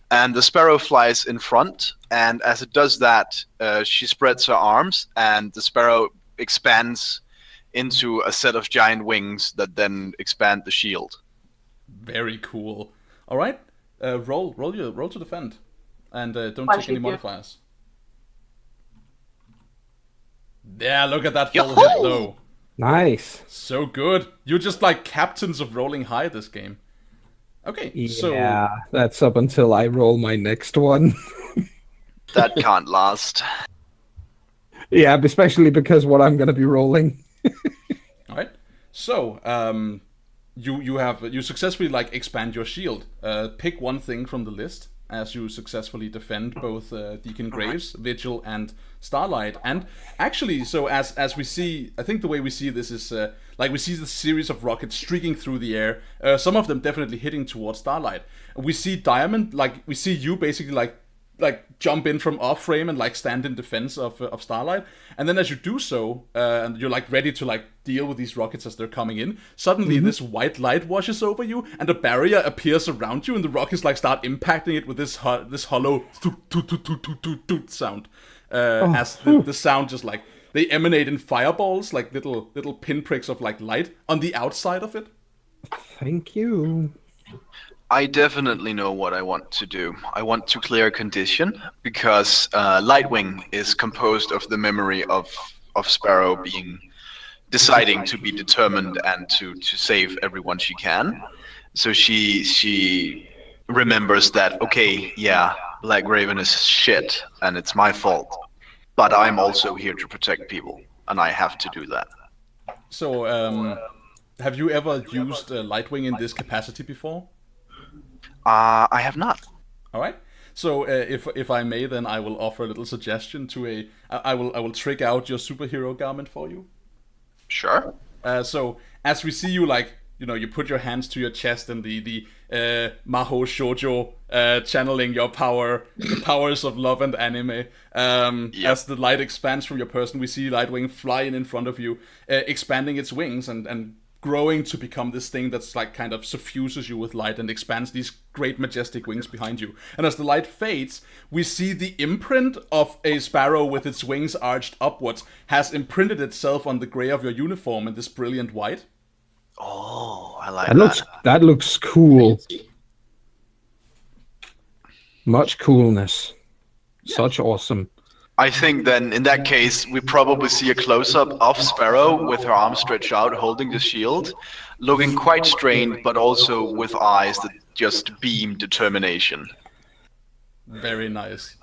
Speaker 6: and the Sparrow flies in front, and as it does that, she spreads her arms, and the Sparrow expands into a set of giant wings that then expand the shield.
Speaker 1: Very cool. All right, Roll to defend, and don't
Speaker 5: Why
Speaker 1: take
Speaker 5: should
Speaker 1: any
Speaker 5: you?
Speaker 1: modifiers. Yeah, look at that full hit though.
Speaker 4: Nice.
Speaker 1: So good. You're just like captains of rolling high this game. Okay, so
Speaker 4: Yeah, that's up until I roll my next one.
Speaker 6: That can't last.
Speaker 4: Yeah, especially because what I'm going to be rolling.
Speaker 1: all right. So you successfully like expand your shield. Pick one thing from the list as you successfully defend both Deacon Graves, Vigil, and Starlight. And actually, so as we see, I think the way we see this is like we see the series of rockets streaking through the air. Some of them definitely hitting towards Starlight. We see Diamond, like we see you basically like jump in from off frame and like stand in defense of Starlight, and then as you do so, and you're like ready to like deal with these rockets as they're coming in, suddenly this white light washes over you and a barrier appears around you, and the rockets like start impacting it with this hollow toot sound, as the sound just like they emanate in fireballs, like little pinpricks of like light on the outside of it.
Speaker 4: Thank you.
Speaker 6: I definitely know what I want to do. I want to clear a condition because Lightwing is composed of the memory of Sparrow deciding to be determined and to save everyone she can. So she remembers that, okay, yeah, Black Raven is shit and it's my fault, but I'm also here to protect people and I have to do that.
Speaker 1: So have you ever used Lightwing in this capacity before?
Speaker 6: I have not.
Speaker 1: All right. So if I may, then I will offer a little suggestion to I will trick out your superhero garment for you.
Speaker 6: Sure.
Speaker 1: So as we see you, like, you put your hands to your chest and the Maho Shoujo channeling your power, the powers of love and anime. As the light expands from your person, we see Lightwing flying in front of you, expanding its wings and growing to become this thing that's like kind of suffuses you with light and expands these great majestic wings behind you. And as the light fades, we see the imprint of a sparrow with its wings arched upwards has imprinted itself on the gray of your uniform in this brilliant white.
Speaker 6: Oh, I like that.
Speaker 4: That looks cool. Much coolness. Such awesome.
Speaker 6: I think then, in that case, we probably see a close-up of Sparrow with her arms stretched out, holding the shield, looking quite strained, but also with eyes that just beam determination.
Speaker 1: Very nice.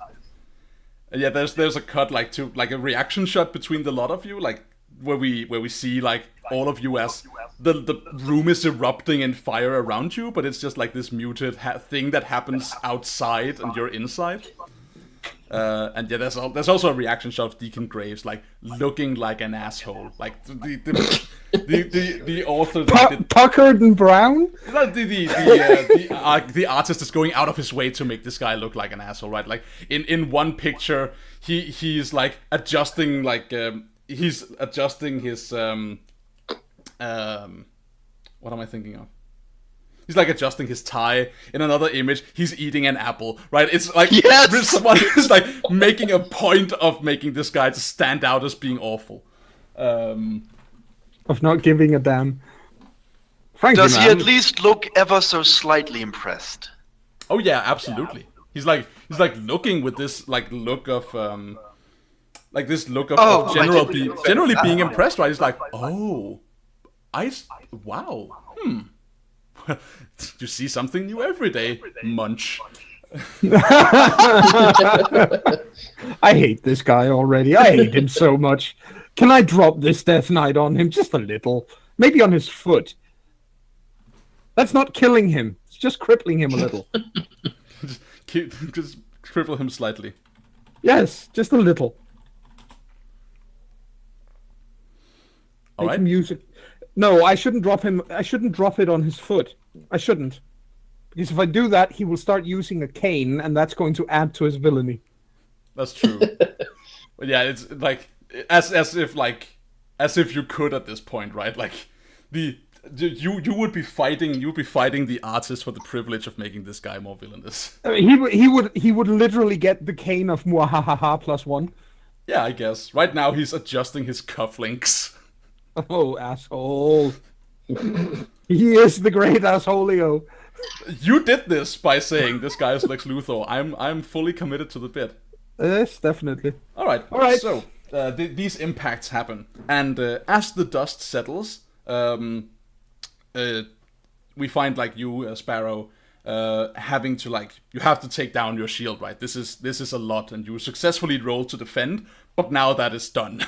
Speaker 1: Yeah, there's a cut like a reaction shot between the lot of you, like where we see like all of you as the room is erupting in fire around you, but it's just like this muted thing that happens outside and you're inside. And yeah, there's also a reaction shot of Deacon Graves like looking like an asshole, like the author
Speaker 4: puckered and brown.
Speaker 1: The artist is going out of his way to make this guy look like an asshole, right? Like in one picture, he's like adjusting his what am I thinking of? He's like adjusting his tie. In another image, he's eating an apple, right? It's like someone is like making a point of making this guy to stand out as being awful.
Speaker 4: Of not giving a damn. Frankly,
Speaker 6: does he at least look ever so slightly impressed?
Speaker 1: Oh yeah, absolutely. He's like looking with this like look of generally being impressed, right? He's like, oh, wow, you see something new every day, Munch.
Speaker 4: I hate this guy already. I hate him so much. Can I drop this Death Knight on him just a little? Maybe on his foot. That's not killing him. It's just crippling him a little.
Speaker 1: just cripple him slightly.
Speaker 4: Yes, just a little.
Speaker 1: All right.
Speaker 4: Music. No, I shouldn't drop him. I shouldn't drop it on his foot. I shouldn't. Because if I do that, he will start using a cane, and that's going to add to his villainy.
Speaker 1: That's true. But yeah, it's like as if you could at this point, right? Like you would be fighting the artist for the privilege of making this guy more villainous.
Speaker 4: I mean, he would literally get the cane of muahaha +1.
Speaker 1: Yeah, I guess. Right now he's adjusting his cufflinks.
Speaker 4: Oh, asshole. He is the great assholeo.
Speaker 1: You did this by saying this guy is Lex Luthor. I'm fully committed to the bit.
Speaker 4: Yes, definitely.
Speaker 1: All right. So these impacts happen, and as the dust settles, we find like you, Sparrow, having to you have to take down your shield. Right. This is a lot, and you successfully roll to defend, but now that is done.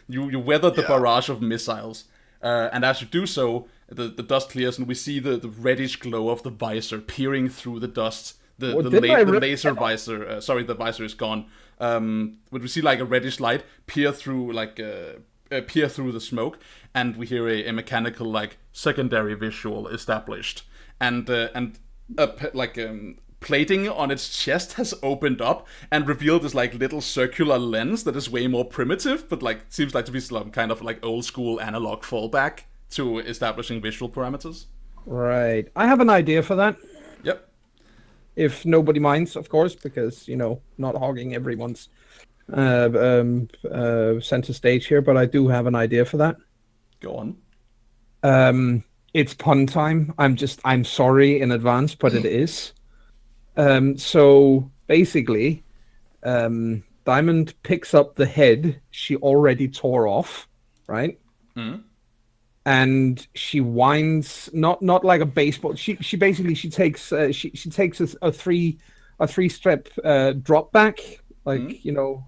Speaker 1: you weathered the barrage of missiles, and as you do so, the dust clears, and we see the reddish glow of the visor peering through the dust. The laser visor. Sorry, the visor is gone. But we see like a reddish light peer through the smoke, and we hear a mechanical like secondary visual established, and plating on its chest has opened up and revealed this like little circular lens that is way more primitive, but like seems like to be some kind of like old school analog fallback to establishing visual parameters.
Speaker 4: Right. I have an idea for that.
Speaker 1: Yep.
Speaker 4: If nobody minds, of course, because, not hogging everyone's center stage here, but I do have an idea for that.
Speaker 1: Go on.
Speaker 4: It's pun time. I'm sorry in advance, but it is. So basically, Diamond picks up the head she already tore off, right?
Speaker 1: Mm-hmm.
Speaker 4: And she winds not like a baseball. She takes a three step drop back, like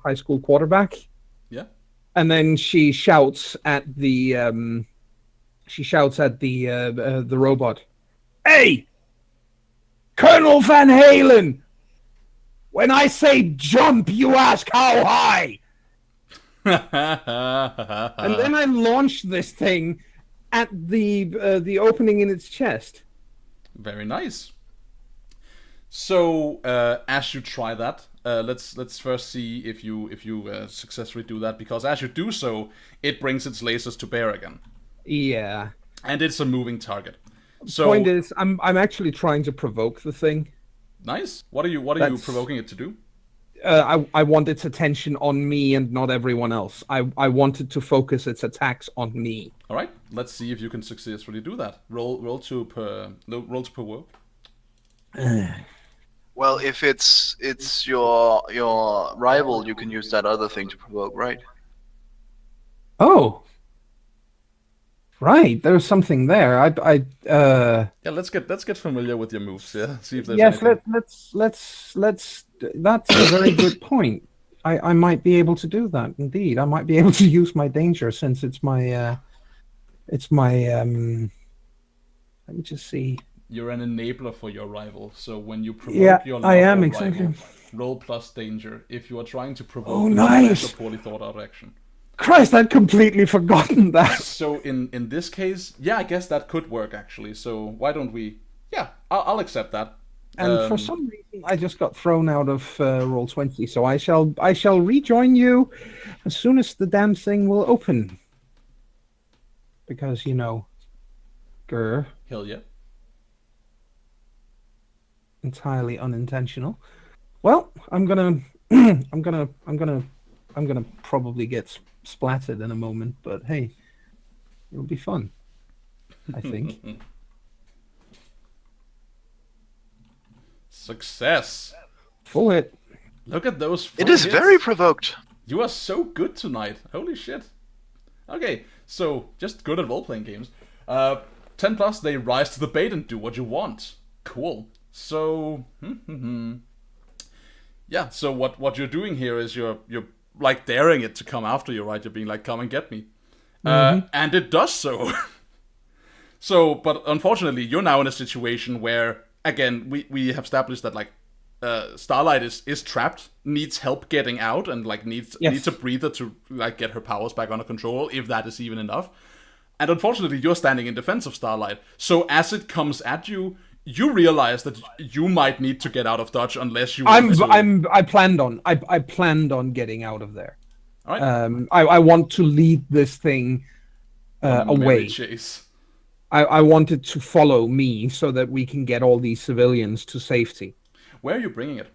Speaker 4: high school quarterback.
Speaker 1: Yeah.
Speaker 4: And then she shouts at the robot, "Hey, Colonel Van Halen! When I say jump, you ask how high." And then I launch this thing at the opening in its chest.
Speaker 1: Very nice. So as you try that, let's first see if you successfully do that, because as you do so, it brings its lasers to bear again.
Speaker 4: Yeah.
Speaker 1: And it's a moving target. So
Speaker 4: point is, I'm actually trying to provoke the thing.
Speaker 1: Nice. What are you provoking it to do?
Speaker 4: I want its attention on me and not everyone else. I wanted to focus its attacks on me.
Speaker 1: All right. Let's see if you can successfully do that. Roll to provoke.
Speaker 6: Well, if it's your rival, you can use that other thing to provoke, right?
Speaker 4: Oh. Right, there's something there.
Speaker 1: Yeah, let's get familiar with your moves. Yeah, see if there's anything.
Speaker 4: let's. That's a very good point. I might be able to do that. Indeed, I might be able to use my danger, since it's my. Let me just see.
Speaker 1: You're an enabler for your rival, so when you provoke your rival, roll plus danger. If you are trying to provoke
Speaker 4: nice.
Speaker 1: a poorly thought out action.
Speaker 4: Christ, I'd completely forgotten that.
Speaker 1: So in this case, yeah, I guess that could work actually. So why don't we? Yeah, I'll accept that.
Speaker 4: And for some reason, I just got thrown out of Roll20, so I shall rejoin you as soon as the damn thing will open. Because grr.
Speaker 1: Hell yeah.
Speaker 4: Entirely unintentional. Well, I'm gonna probably get splattered in a moment, but hey, it'll be fun, I think.
Speaker 1: Success.
Speaker 4: Full hit.
Speaker 1: Look at those.
Speaker 6: It is
Speaker 1: hits.
Speaker 6: very provoked.
Speaker 1: You are so good tonight. Holy shit. Okay, so just good at role-playing games. 10 plus, they rise to the bait and do what you want. Cool. So, yeah. So what you're doing here is you're like daring it to come after you, right? You're being like, come and get me. And it does so. So, but unfortunately, you're now in a situation where, again, we have established that, like, Starlight is trapped, needs help getting out, and, like, needs a breather to, like, get her powers back under control, if that is even enough. And unfortunately, you're standing in defense of Starlight. So as it comes at you, you realize that you might need to get out of dodge unless you.
Speaker 4: I planned on getting out of there.
Speaker 1: All right.
Speaker 4: I want to lead this thing away.
Speaker 1: Chase.
Speaker 4: I want it to follow me so that we can get all these civilians to safety.
Speaker 1: Where are you bringing it?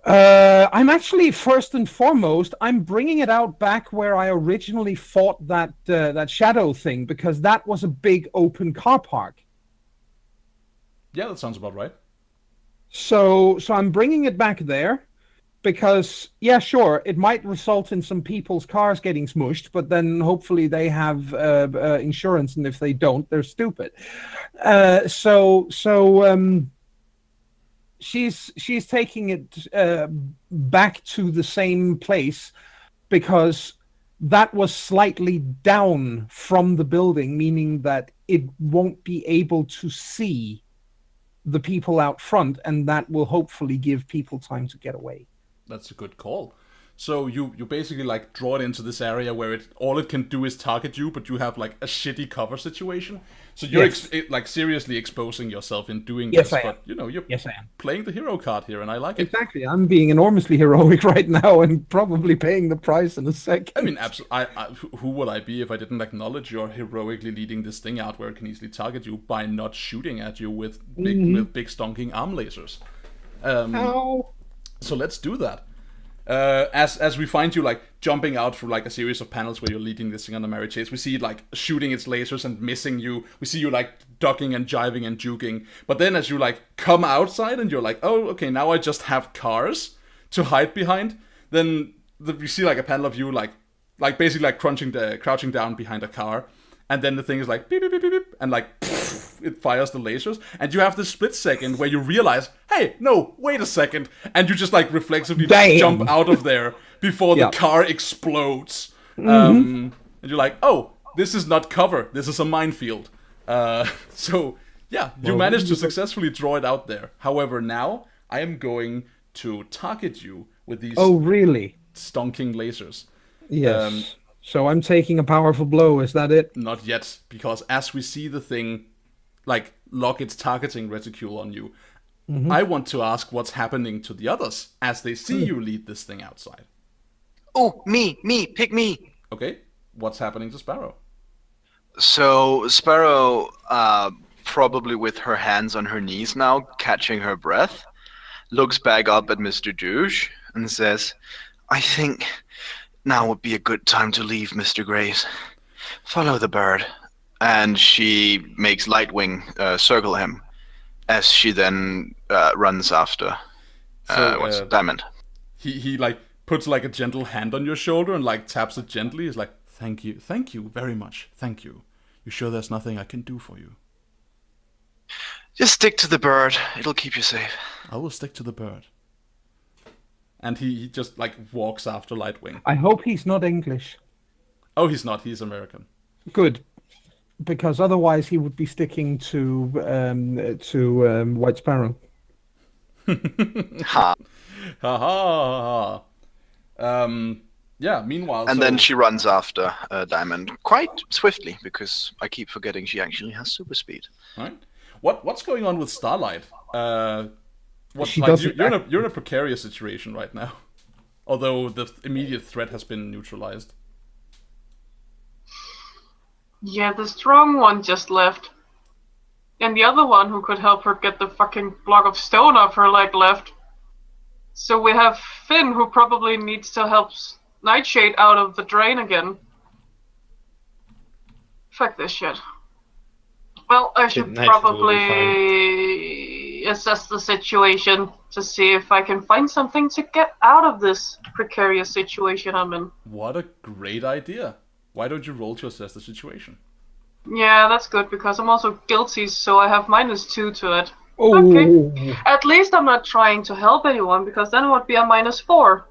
Speaker 4: I'm actually, first and foremost, I'm bringing it out back where I originally fought that shadow thing, because that was a big open car park.
Speaker 1: Yeah, that sounds about right.
Speaker 4: So I'm bringing it back there because, yeah, sure, it might result in some people's cars getting smushed, but then hopefully they have insurance, and if they don't, they're stupid. She's taking it back to the same place because that was slightly down from the building, meaning that it won't be able to see the people out front, and that will hopefully give people time to get away.
Speaker 1: That's a good call. So you basically like draw it into this area where all it can do is target you, but you have like a shitty cover situation. So you're
Speaker 4: Yes.
Speaker 1: like seriously exposing yourself in doing
Speaker 4: Yes,
Speaker 1: this.
Speaker 4: I am.
Speaker 1: But you know you're
Speaker 4: Yes, I am.
Speaker 1: playing the hero card here, and I like it.
Speaker 4: Exactly. I'm being enormously heroic right now and probably paying the price in a second.
Speaker 1: I mean, absolutely. Who would I be if I didn't acknowledge you're heroically leading this thing out where it can easily target you by not shooting at you with big stonking arm lasers?
Speaker 4: Ow.
Speaker 1: So let's do that. As we find you like jumping out through like a series of panels where you're leading this thing on a merry chase, we see it like shooting its lasers and missing you. We see you like ducking and jiving and juking. But then as you like come outside and you're like, oh, okay, now I just have cars to hide behind. Then we see like a panel of you like basically like crouching down behind a car, and then the thing is like beep beep beep beep, beep and like it fires the lasers, and you have this split second where you realize, hey, no, wait a second, and you just like reflexively jump out of there before the car explodes. And you're like, oh, this is not cover, this is a minefield. So yeah, you managed to successfully draw it out there. However, now I am going to target you with these
Speaker 4: really?
Speaker 1: stonking lasers.
Speaker 4: Yes. So I'm taking a powerful blow, is that it?
Speaker 1: Not yet, because as we see the thing like lock its targeting reticule on you, I want to ask what's happening to the others as they see you lead this thing outside.
Speaker 6: Oh, me, pick me.
Speaker 1: Okay, what's happening to Sparrow?
Speaker 6: So Sparrow, probably with her hands on her knees now, catching her breath, looks back up at Mr. Douche and says, I think now would be a good time to leave, Mr. Graves. Follow the bird. And she makes Lightwing circle him as she then runs after Diamond.
Speaker 1: He like puts like a gentle hand on your shoulder and like taps it gently. He's like, thank you very much, thank you. You sure there's nothing I can do for you?
Speaker 6: Just stick to the bird, it'll keep you safe.
Speaker 1: I will stick to the bird. And he just like walks after Lightwing.
Speaker 4: I hope he's not English.
Speaker 1: Oh, he's not, he's American.
Speaker 4: Good. Because otherwise he would be sticking to White Sparrow.
Speaker 6: Ha.
Speaker 1: Ha ha ha. Yeah, meanwhile...
Speaker 6: And then she runs after Diamond quite swiftly, because I keep forgetting she actually has super speed.
Speaker 1: Right. What's going on with Starlight? You're in a precarious situation right now. Although the immediate threat has been neutralized.
Speaker 5: Yeah, the strong one just left. And the other one who could help her get the fucking block of stone off her leg left. So we have Finn, who probably needs to help Nightshade out of the drain again. Fuck this shit. Well, I should probably assess the situation to see if I can find something to get out of this precarious situation I'm in.
Speaker 1: What a great idea. Why don't you roll to assess the situation?
Speaker 5: Yeah, that's good, because I'm also guilty, so I have -2 to it.
Speaker 4: Oh.
Speaker 5: Okay. At least I'm not trying to help anyone, because then it would be a -4.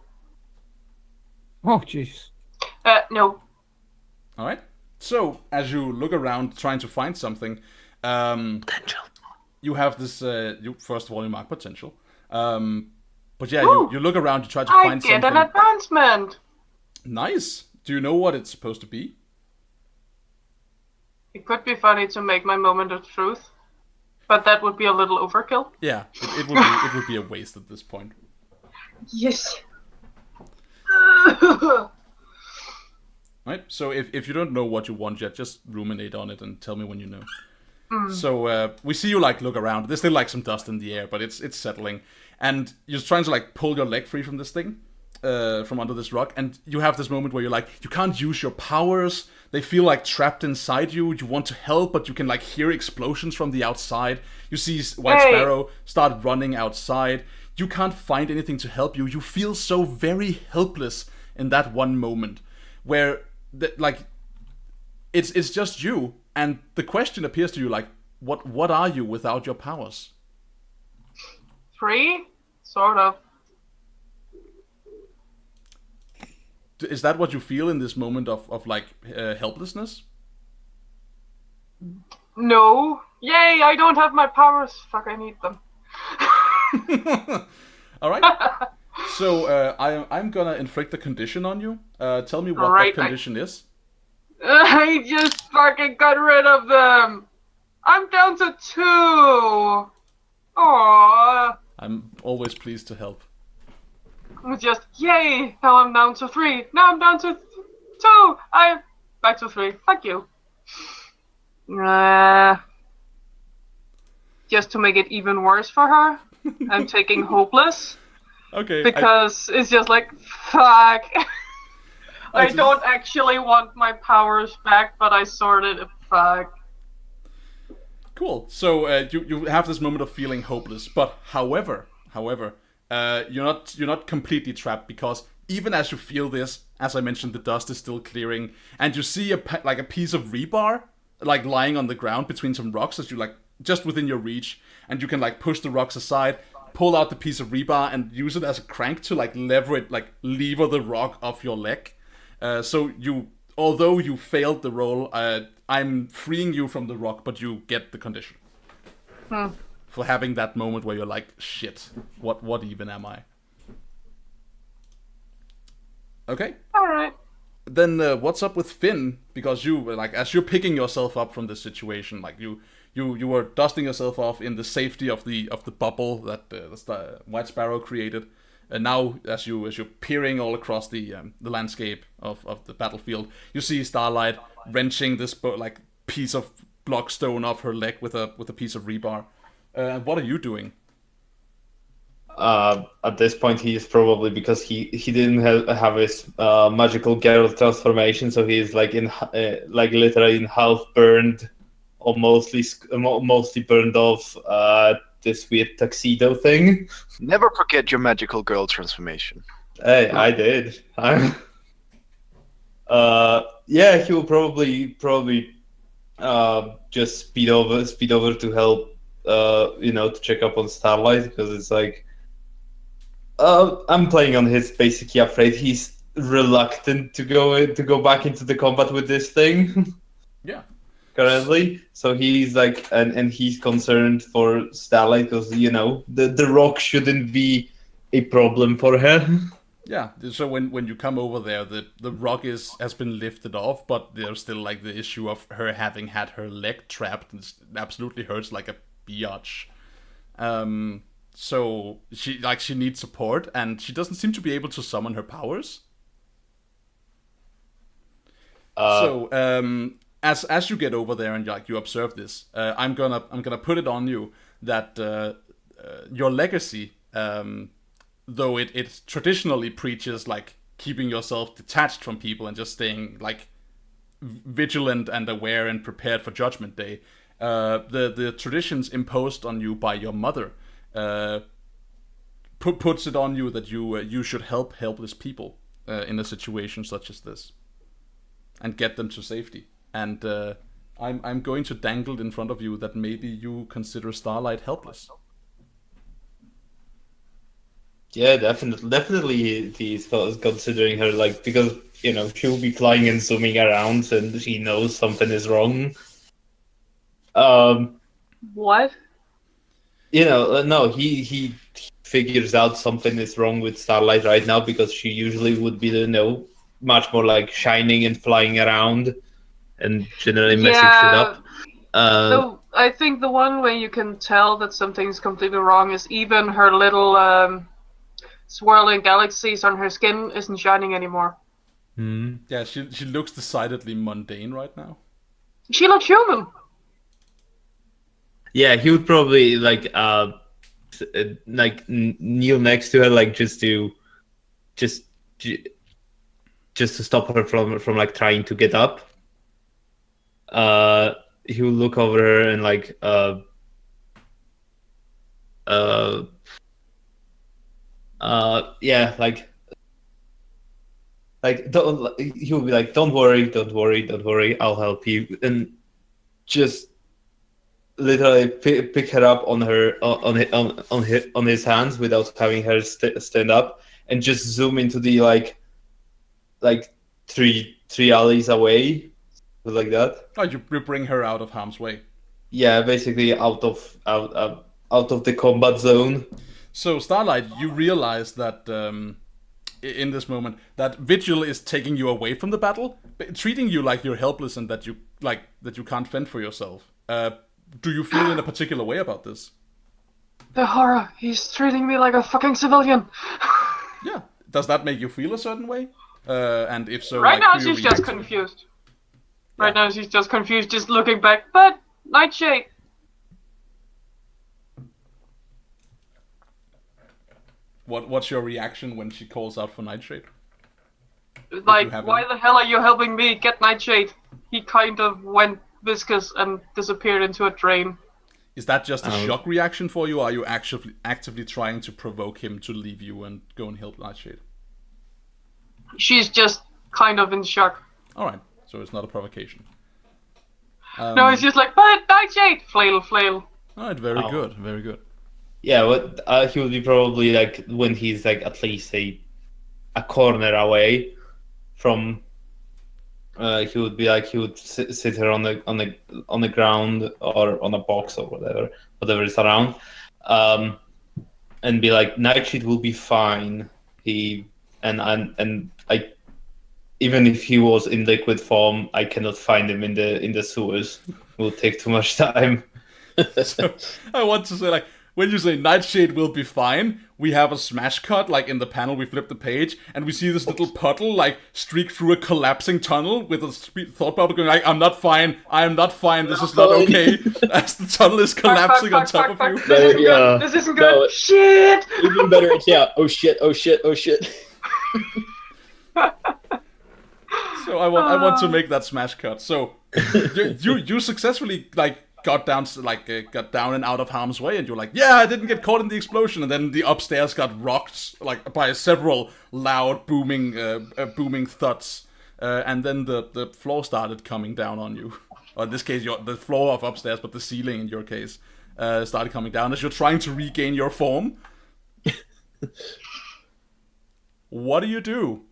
Speaker 4: Oh, jeez.
Speaker 5: No.
Speaker 1: Alright. So, as you look around trying to find something,
Speaker 6: Potential.
Speaker 1: you have this, first of all, you mark potential. But yeah,
Speaker 5: Ooh,
Speaker 1: you look around to try to
Speaker 5: I
Speaker 1: find
Speaker 5: get
Speaker 1: something.
Speaker 5: an advancement!
Speaker 1: Nice. Do you know what it's supposed to be?
Speaker 5: It could be funny to make my moment of truth, but that would be a little overkill.
Speaker 1: Yeah, it would be a waste at this point.
Speaker 5: Yes.
Speaker 1: Right? So if you don't know what you want yet, just ruminate on it and tell me when you know. So we see you like look around. There's still like some dust in the air, but it's settling. And you're trying to like pull your leg free from this thing. from under this rock, and you have this moment where you're like, you can't use your powers. They feel like trapped inside you. You want to help, but you can like hear explosions from the outside. You see White Sparrow start running outside. You can't find anything to help you. You feel so very helpless in that one moment, where it's just you, and the question appears to you like, what are you without your powers?
Speaker 5: Free, sort of.
Speaker 1: Is that what you feel in this moment of like helplessness?
Speaker 5: No. Yay, I don't have my powers. Fuck, I need them.
Speaker 1: All right. So I'm gonna inflict a condition on you. Tell me what that condition is.
Speaker 5: I just fucking got rid of them. I'm down to 2. Aww.
Speaker 1: I'm always pleased to help.
Speaker 5: Just yay! Now I'm down to 3. Now I'm down to 2. I'm back to 3. Fuck you. Just to make it even worse for her, I'm taking hopeless.
Speaker 1: Okay.
Speaker 5: Because it's just like fuck. I don't actually want my powers back, but I sorted it. Fuck.
Speaker 1: Cool. So you have this moment of feeling hopeless, but however, you're not completely trapped, because even as you feel this, as I mentioned, the dust is still clearing, and you see a piece of rebar like lying on the ground between some rocks that you like just within your reach, and you can like push the rocks aside, pull out the piece of rebar, and use it as a crank to like lever the rock off your leg. So although you failed the roll, I'm freeing you from the rock, but you get the condition. For having that moment where you're like, shit, what even am I? Okay.
Speaker 5: Alright.
Speaker 1: Then what's up with Finn? Because you, like, as you're picking yourself up from this situation, like you were dusting yourself off in the safety of the bubble that the White Sparrow created. And now, as you're peering all across the landscape of the battlefield, you see Starlight wrenching this piece of block stone off her leg with a piece of rebar. What are you doing?
Speaker 2: At this point, he is probably, because he didn't have his magical Geralt transformation, so he's like literally in half burned, or mostly burned off this weird tuxedo thing.
Speaker 6: Never forget your magical girl transformation.
Speaker 2: Hey, I did. Yeah, he will probably just speed over to help. To check up on Starlight, because it's like I'm playing on his basically afraid. He's reluctant to go back into the combat with this thing.
Speaker 1: Yeah.
Speaker 2: Currently, so he's like, and he's concerned for Starlight, because the rock shouldn't be a problem for her.
Speaker 1: Yeah. So when you come over there, the rock has been lifted off, but there's still like the issue of her having had her leg trapped, and it absolutely hurts like a biatch. So she needs support, and she doesn't seem to be able to summon her powers. As you get over there and you observe this, I'm gonna put it on you that your legacy, though it traditionally preaches like keeping yourself detached from people and just staying like vigilant and aware and prepared for Judgment Day, the traditions imposed on you by your mother puts it on you that you should help helpless people in a situation such as this, and get them to safety. And I'm going to dangle it in front of you that maybe you consider Starlight helpless.
Speaker 2: Yeah, definitely he's considering her, like, because she will be flying and zooming around, and she knows something is wrong.
Speaker 5: What?
Speaker 2: No, he figures out something is wrong with Starlight right now, because she usually would be, much more like shining and flying around and generally messing shit up.
Speaker 5: So I think the one way you can tell that something's completely wrong is even her little swirling galaxies on her skin isn't shining anymore.
Speaker 1: Yeah, she looks decidedly mundane right now.
Speaker 5: She looks human.
Speaker 2: Yeah, he would probably kneel next to her, like, just to just to stop her from like trying to get up. He will look over her and like yeah, like he will be like, don't worry, I'll help you, and just literally pick her up on his hands without having her stand up, and just zoom into the like three alleys away, like that.
Speaker 1: Oh, you bring her out of harm's way.
Speaker 2: Yeah, basically out of the combat zone.
Speaker 1: So Starlight, you realize that in this moment that Vigil is taking you away from the battle, treating you like you're helpless and that you can't fend for yourself. Do you feel in a particular way about this?
Speaker 5: The horror. He's treating me like a fucking civilian.
Speaker 1: Yeah. Does that make you feel a certain way? And if so,
Speaker 5: right
Speaker 1: like,
Speaker 5: now she's just confused. Right now she's just confused, just looking back. But Nightshade.
Speaker 1: What's your reaction when she calls out for Nightshade?
Speaker 5: Like, why the hell are you helping me get Nightshade? He kind of went viscous and disappeared into a drain.
Speaker 1: Is that just a shock reaction for you, or are you actively trying to provoke him to leave you and go and help Nightshade?
Speaker 5: She's just kind of in shock.
Speaker 1: Alright, so it's not a provocation.
Speaker 5: No, it's just like, but Nightshade! Flail.
Speaker 1: Alright, very good, very good.
Speaker 2: Yeah, what he would be probably like when he's like at least a corner away from. He would sit her on the ground or on a box or whatever is around, and be like, Nightshade will be fine. And I, even if he was in liquid form, I cannot find him in the sewers. It will take too much time.
Speaker 1: So I want to say, like, when you say Nightshade will be fine, we have a smash cut, like in the panel, we flip the page, and we see this little puddle, like, streak through a collapsing tunnel with a thought bubble going like, I'm not fine, this is not okay, as the tunnel is collapsing on top of you.
Speaker 5: This isn't good, this isn't good,
Speaker 3: no,
Speaker 5: shit!
Speaker 3: Even better, it's, yeah, oh shit.
Speaker 1: So I want to make that smash cut. So you successfully, like, got down and out of harm's way, and you're like, yeah, I didn't get caught in the explosion, and then the upstairs got rocked like by several loud booming thuds, and then the floor started coming down on you. Or in this case, the floor of upstairs, but the ceiling in your case started coming down as you're trying to regain your form. What do you do?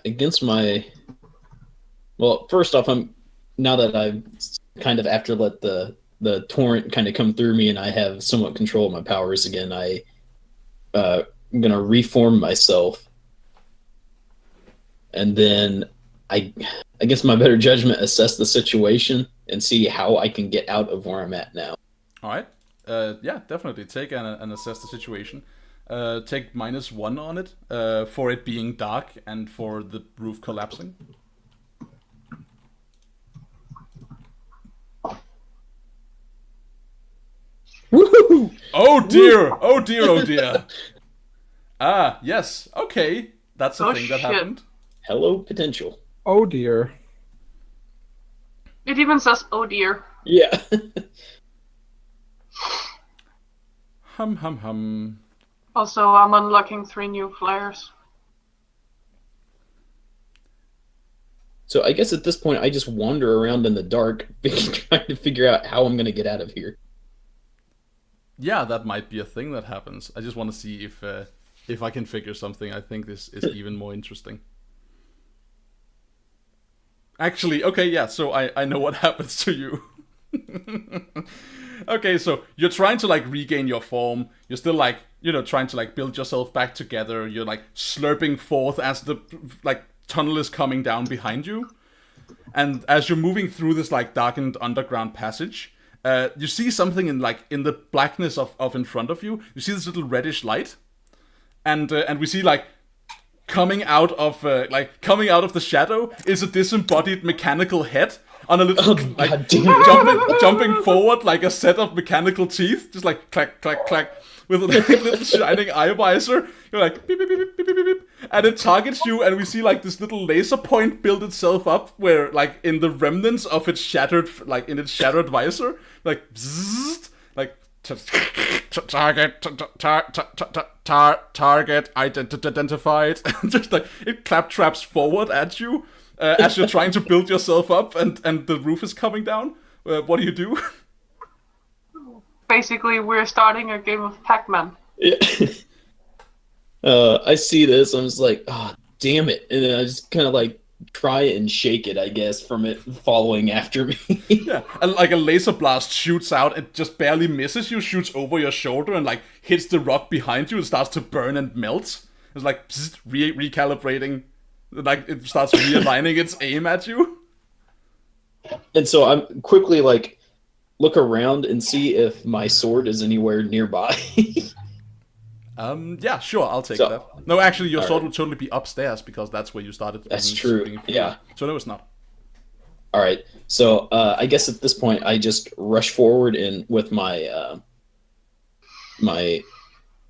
Speaker 3: Against my, well, first off, now that I've kind of after let the torrent kind of come through me and I have somewhat control of my powers again, I'm gonna reform myself, and then I guess my better judgment assess the situation and see how I can get out of where I'm at now.
Speaker 1: All right. Yeah, definitely take and assess the situation. Take -1 on it for it being dark and for the roof collapsing.
Speaker 3: Woohoo!
Speaker 1: Oh dear! Oh dear! Ah, yes. Okay, that's a thing that happened.
Speaker 3: Hello, potential.
Speaker 4: Oh dear.
Speaker 5: It even says, oh dear.
Speaker 3: Yeah.
Speaker 1: Hum.
Speaker 5: Also, I'm unlocking 3 new flares.
Speaker 3: So I guess at this point, I just wander around in the dark, trying to figure out how I'm going to get out of here.
Speaker 1: Yeah, that might be a thing that happens. I just want to see if I can figure something. I think this is even more interesting. Actually, okay, yeah, so I know what happens to you. Okay, so you're trying to, like, regain your form. You're still, like, trying to, like, build yourself back together. You're, like, slurping forth as the, like, tunnel is coming down behind you. And as you're moving through this, like, darkened underground passage, you see something in the blackness of in front of you. You see this little reddish light. And we see, like, coming out of the shadow is a disembodied mechanical head on a little like
Speaker 3: God damn it.
Speaker 1: jumping forward like a set of mechanical teeth, just like clack clack clack with a little shining eye visor. You're like beep, beep, beep, beep, beep, beep, beep, and it targets you, and we see like this little laser point build itself up, where like in the remnants of its shattered, like in its shattered visor, like bzzzt, like target identified. Just like it claptraps forward at you as you're trying to build yourself up, and the roof is coming down. What do you do?
Speaker 5: Basically, we're starting a game of Pac-Man.
Speaker 3: Yeah. I see this. I'm just like, oh, damn it. And then I just kind of like try and shake it, I guess, from it following after me.
Speaker 1: Yeah, and like a laser blast shoots out, it just barely misses you, shoots over your shoulder, and like hits the rock behind you and starts to burn and melt. It's like recalibrating, like it starts realigning its aim at you.
Speaker 3: And so I'm quickly like look around and see if my sword is anywhere nearby.
Speaker 1: Yeah, sure, I'll take that. No, actually, your sword
Speaker 3: right.
Speaker 1: would totally be upstairs because that's where you started.
Speaker 3: That's true. Yeah.
Speaker 1: So no, it's not.
Speaker 3: All right. So I guess at this point, I just rush forward and with my my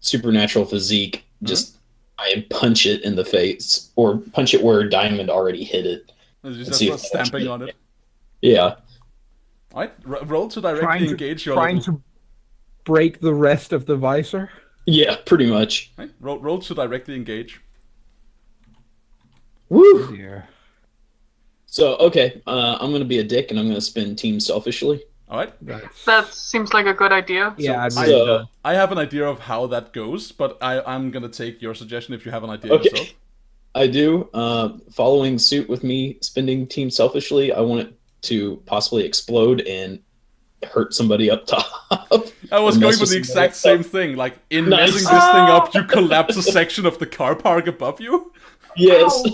Speaker 3: supernatural physique, just I punch it in the face or punch it where Diamond already hit it.
Speaker 1: You just start stamping on it.
Speaker 3: Yeah.
Speaker 1: All right, roll to directly engage your.
Speaker 4: Trying to break the rest of the visor.
Speaker 3: Yeah, pretty much.
Speaker 1: Right, roll to directly engage.
Speaker 3: Woo!
Speaker 4: Dear.
Speaker 3: So, okay, I'm going to be a dick and I'm going to spin Team Selfishly.
Speaker 1: All right.
Speaker 5: That seems like a good idea.
Speaker 4: Yeah,
Speaker 1: I have an idea of how that goes, but I'm going to take your suggestion if you have an idea
Speaker 3: Okay.
Speaker 1: yourself.
Speaker 3: I do. Following suit with me spending Team Selfishly, I want it to possibly explode and hurt somebody up top.
Speaker 1: I was going for the exact same thing. Like, in messing this thing up, you collapse a section of the car park above you.
Speaker 3: Yes.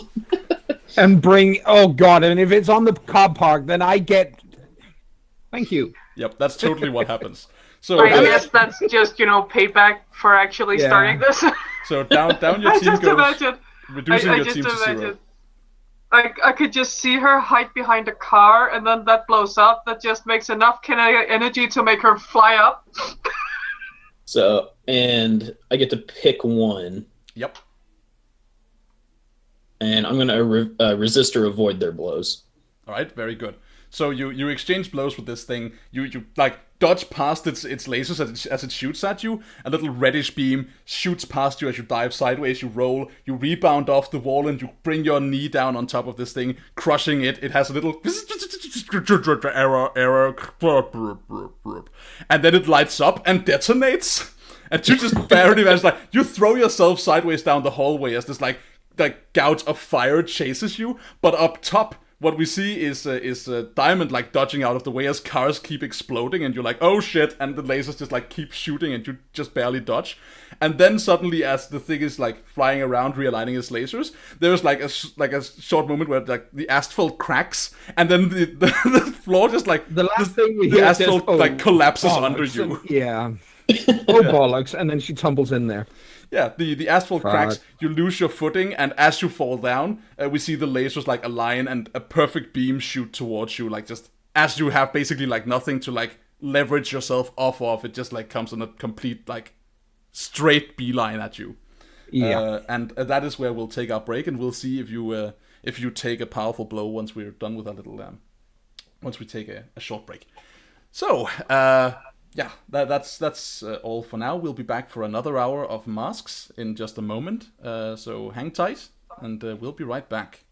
Speaker 4: And bring, oh god, and if it's on the car park, then I get. Thank you.
Speaker 1: Yep, that's totally what happens. So,
Speaker 5: I guess that's just, payback for actually starting this.
Speaker 1: So down your
Speaker 5: I
Speaker 1: team
Speaker 5: just
Speaker 1: goes,
Speaker 5: imagine.
Speaker 1: reducing
Speaker 5: I
Speaker 1: your
Speaker 5: just
Speaker 1: team to
Speaker 5: imagine.
Speaker 1: 0.
Speaker 5: I could just see her hide behind a car, and then that blows up. That just makes enough kinetic energy to make her fly up.
Speaker 3: So, and I get to pick one.
Speaker 1: Yep.
Speaker 3: And I'm going to resist or avoid their blows.
Speaker 1: All right, very good. So you exchange blows with this thing. You like dodge past its lasers as it shoots at you. A little reddish beam shoots past you as you dive sideways. You roll. You rebound off the wall and you bring your knee down on top of this thing, crushing it. It has a little error, and then it lights up and detonates. And you just barely manage, like you throw yourself sideways down the hallway as this like gout of fire chases you, but up top. What we see is Diamond like dodging out of the way as cars keep exploding, and you're like, oh shit, and the lasers just like keep shooting, and you just barely dodge. And then suddenly, as the thing is like flying around, realigning its lasers, there's like a short moment where like the asphalt cracks, and then the floor just like
Speaker 4: The last thing we
Speaker 1: the
Speaker 4: hear is
Speaker 1: asphalt
Speaker 4: just,
Speaker 1: like collapses
Speaker 4: bollocks,
Speaker 1: under you.
Speaker 4: and- yeah. Oh bollocks! And then she tumbles in there.
Speaker 1: Yeah, the asphalt
Speaker 4: Fuck.
Speaker 1: cracks, you lose your footing, and as you fall down, we see the lasers like align and a perfect beam shoot towards you, like just as you have basically like nothing to like leverage yourself off of, it just like comes in a complete like straight beeline at you.
Speaker 4: Yeah.
Speaker 1: And that is where we'll take our break, and we'll see if you take a powerful blow once we're done with our little once we take a short break. So, yeah, that's all for now. We'll be back for another hour of masks in just a moment. So hang tight, and we'll be right back.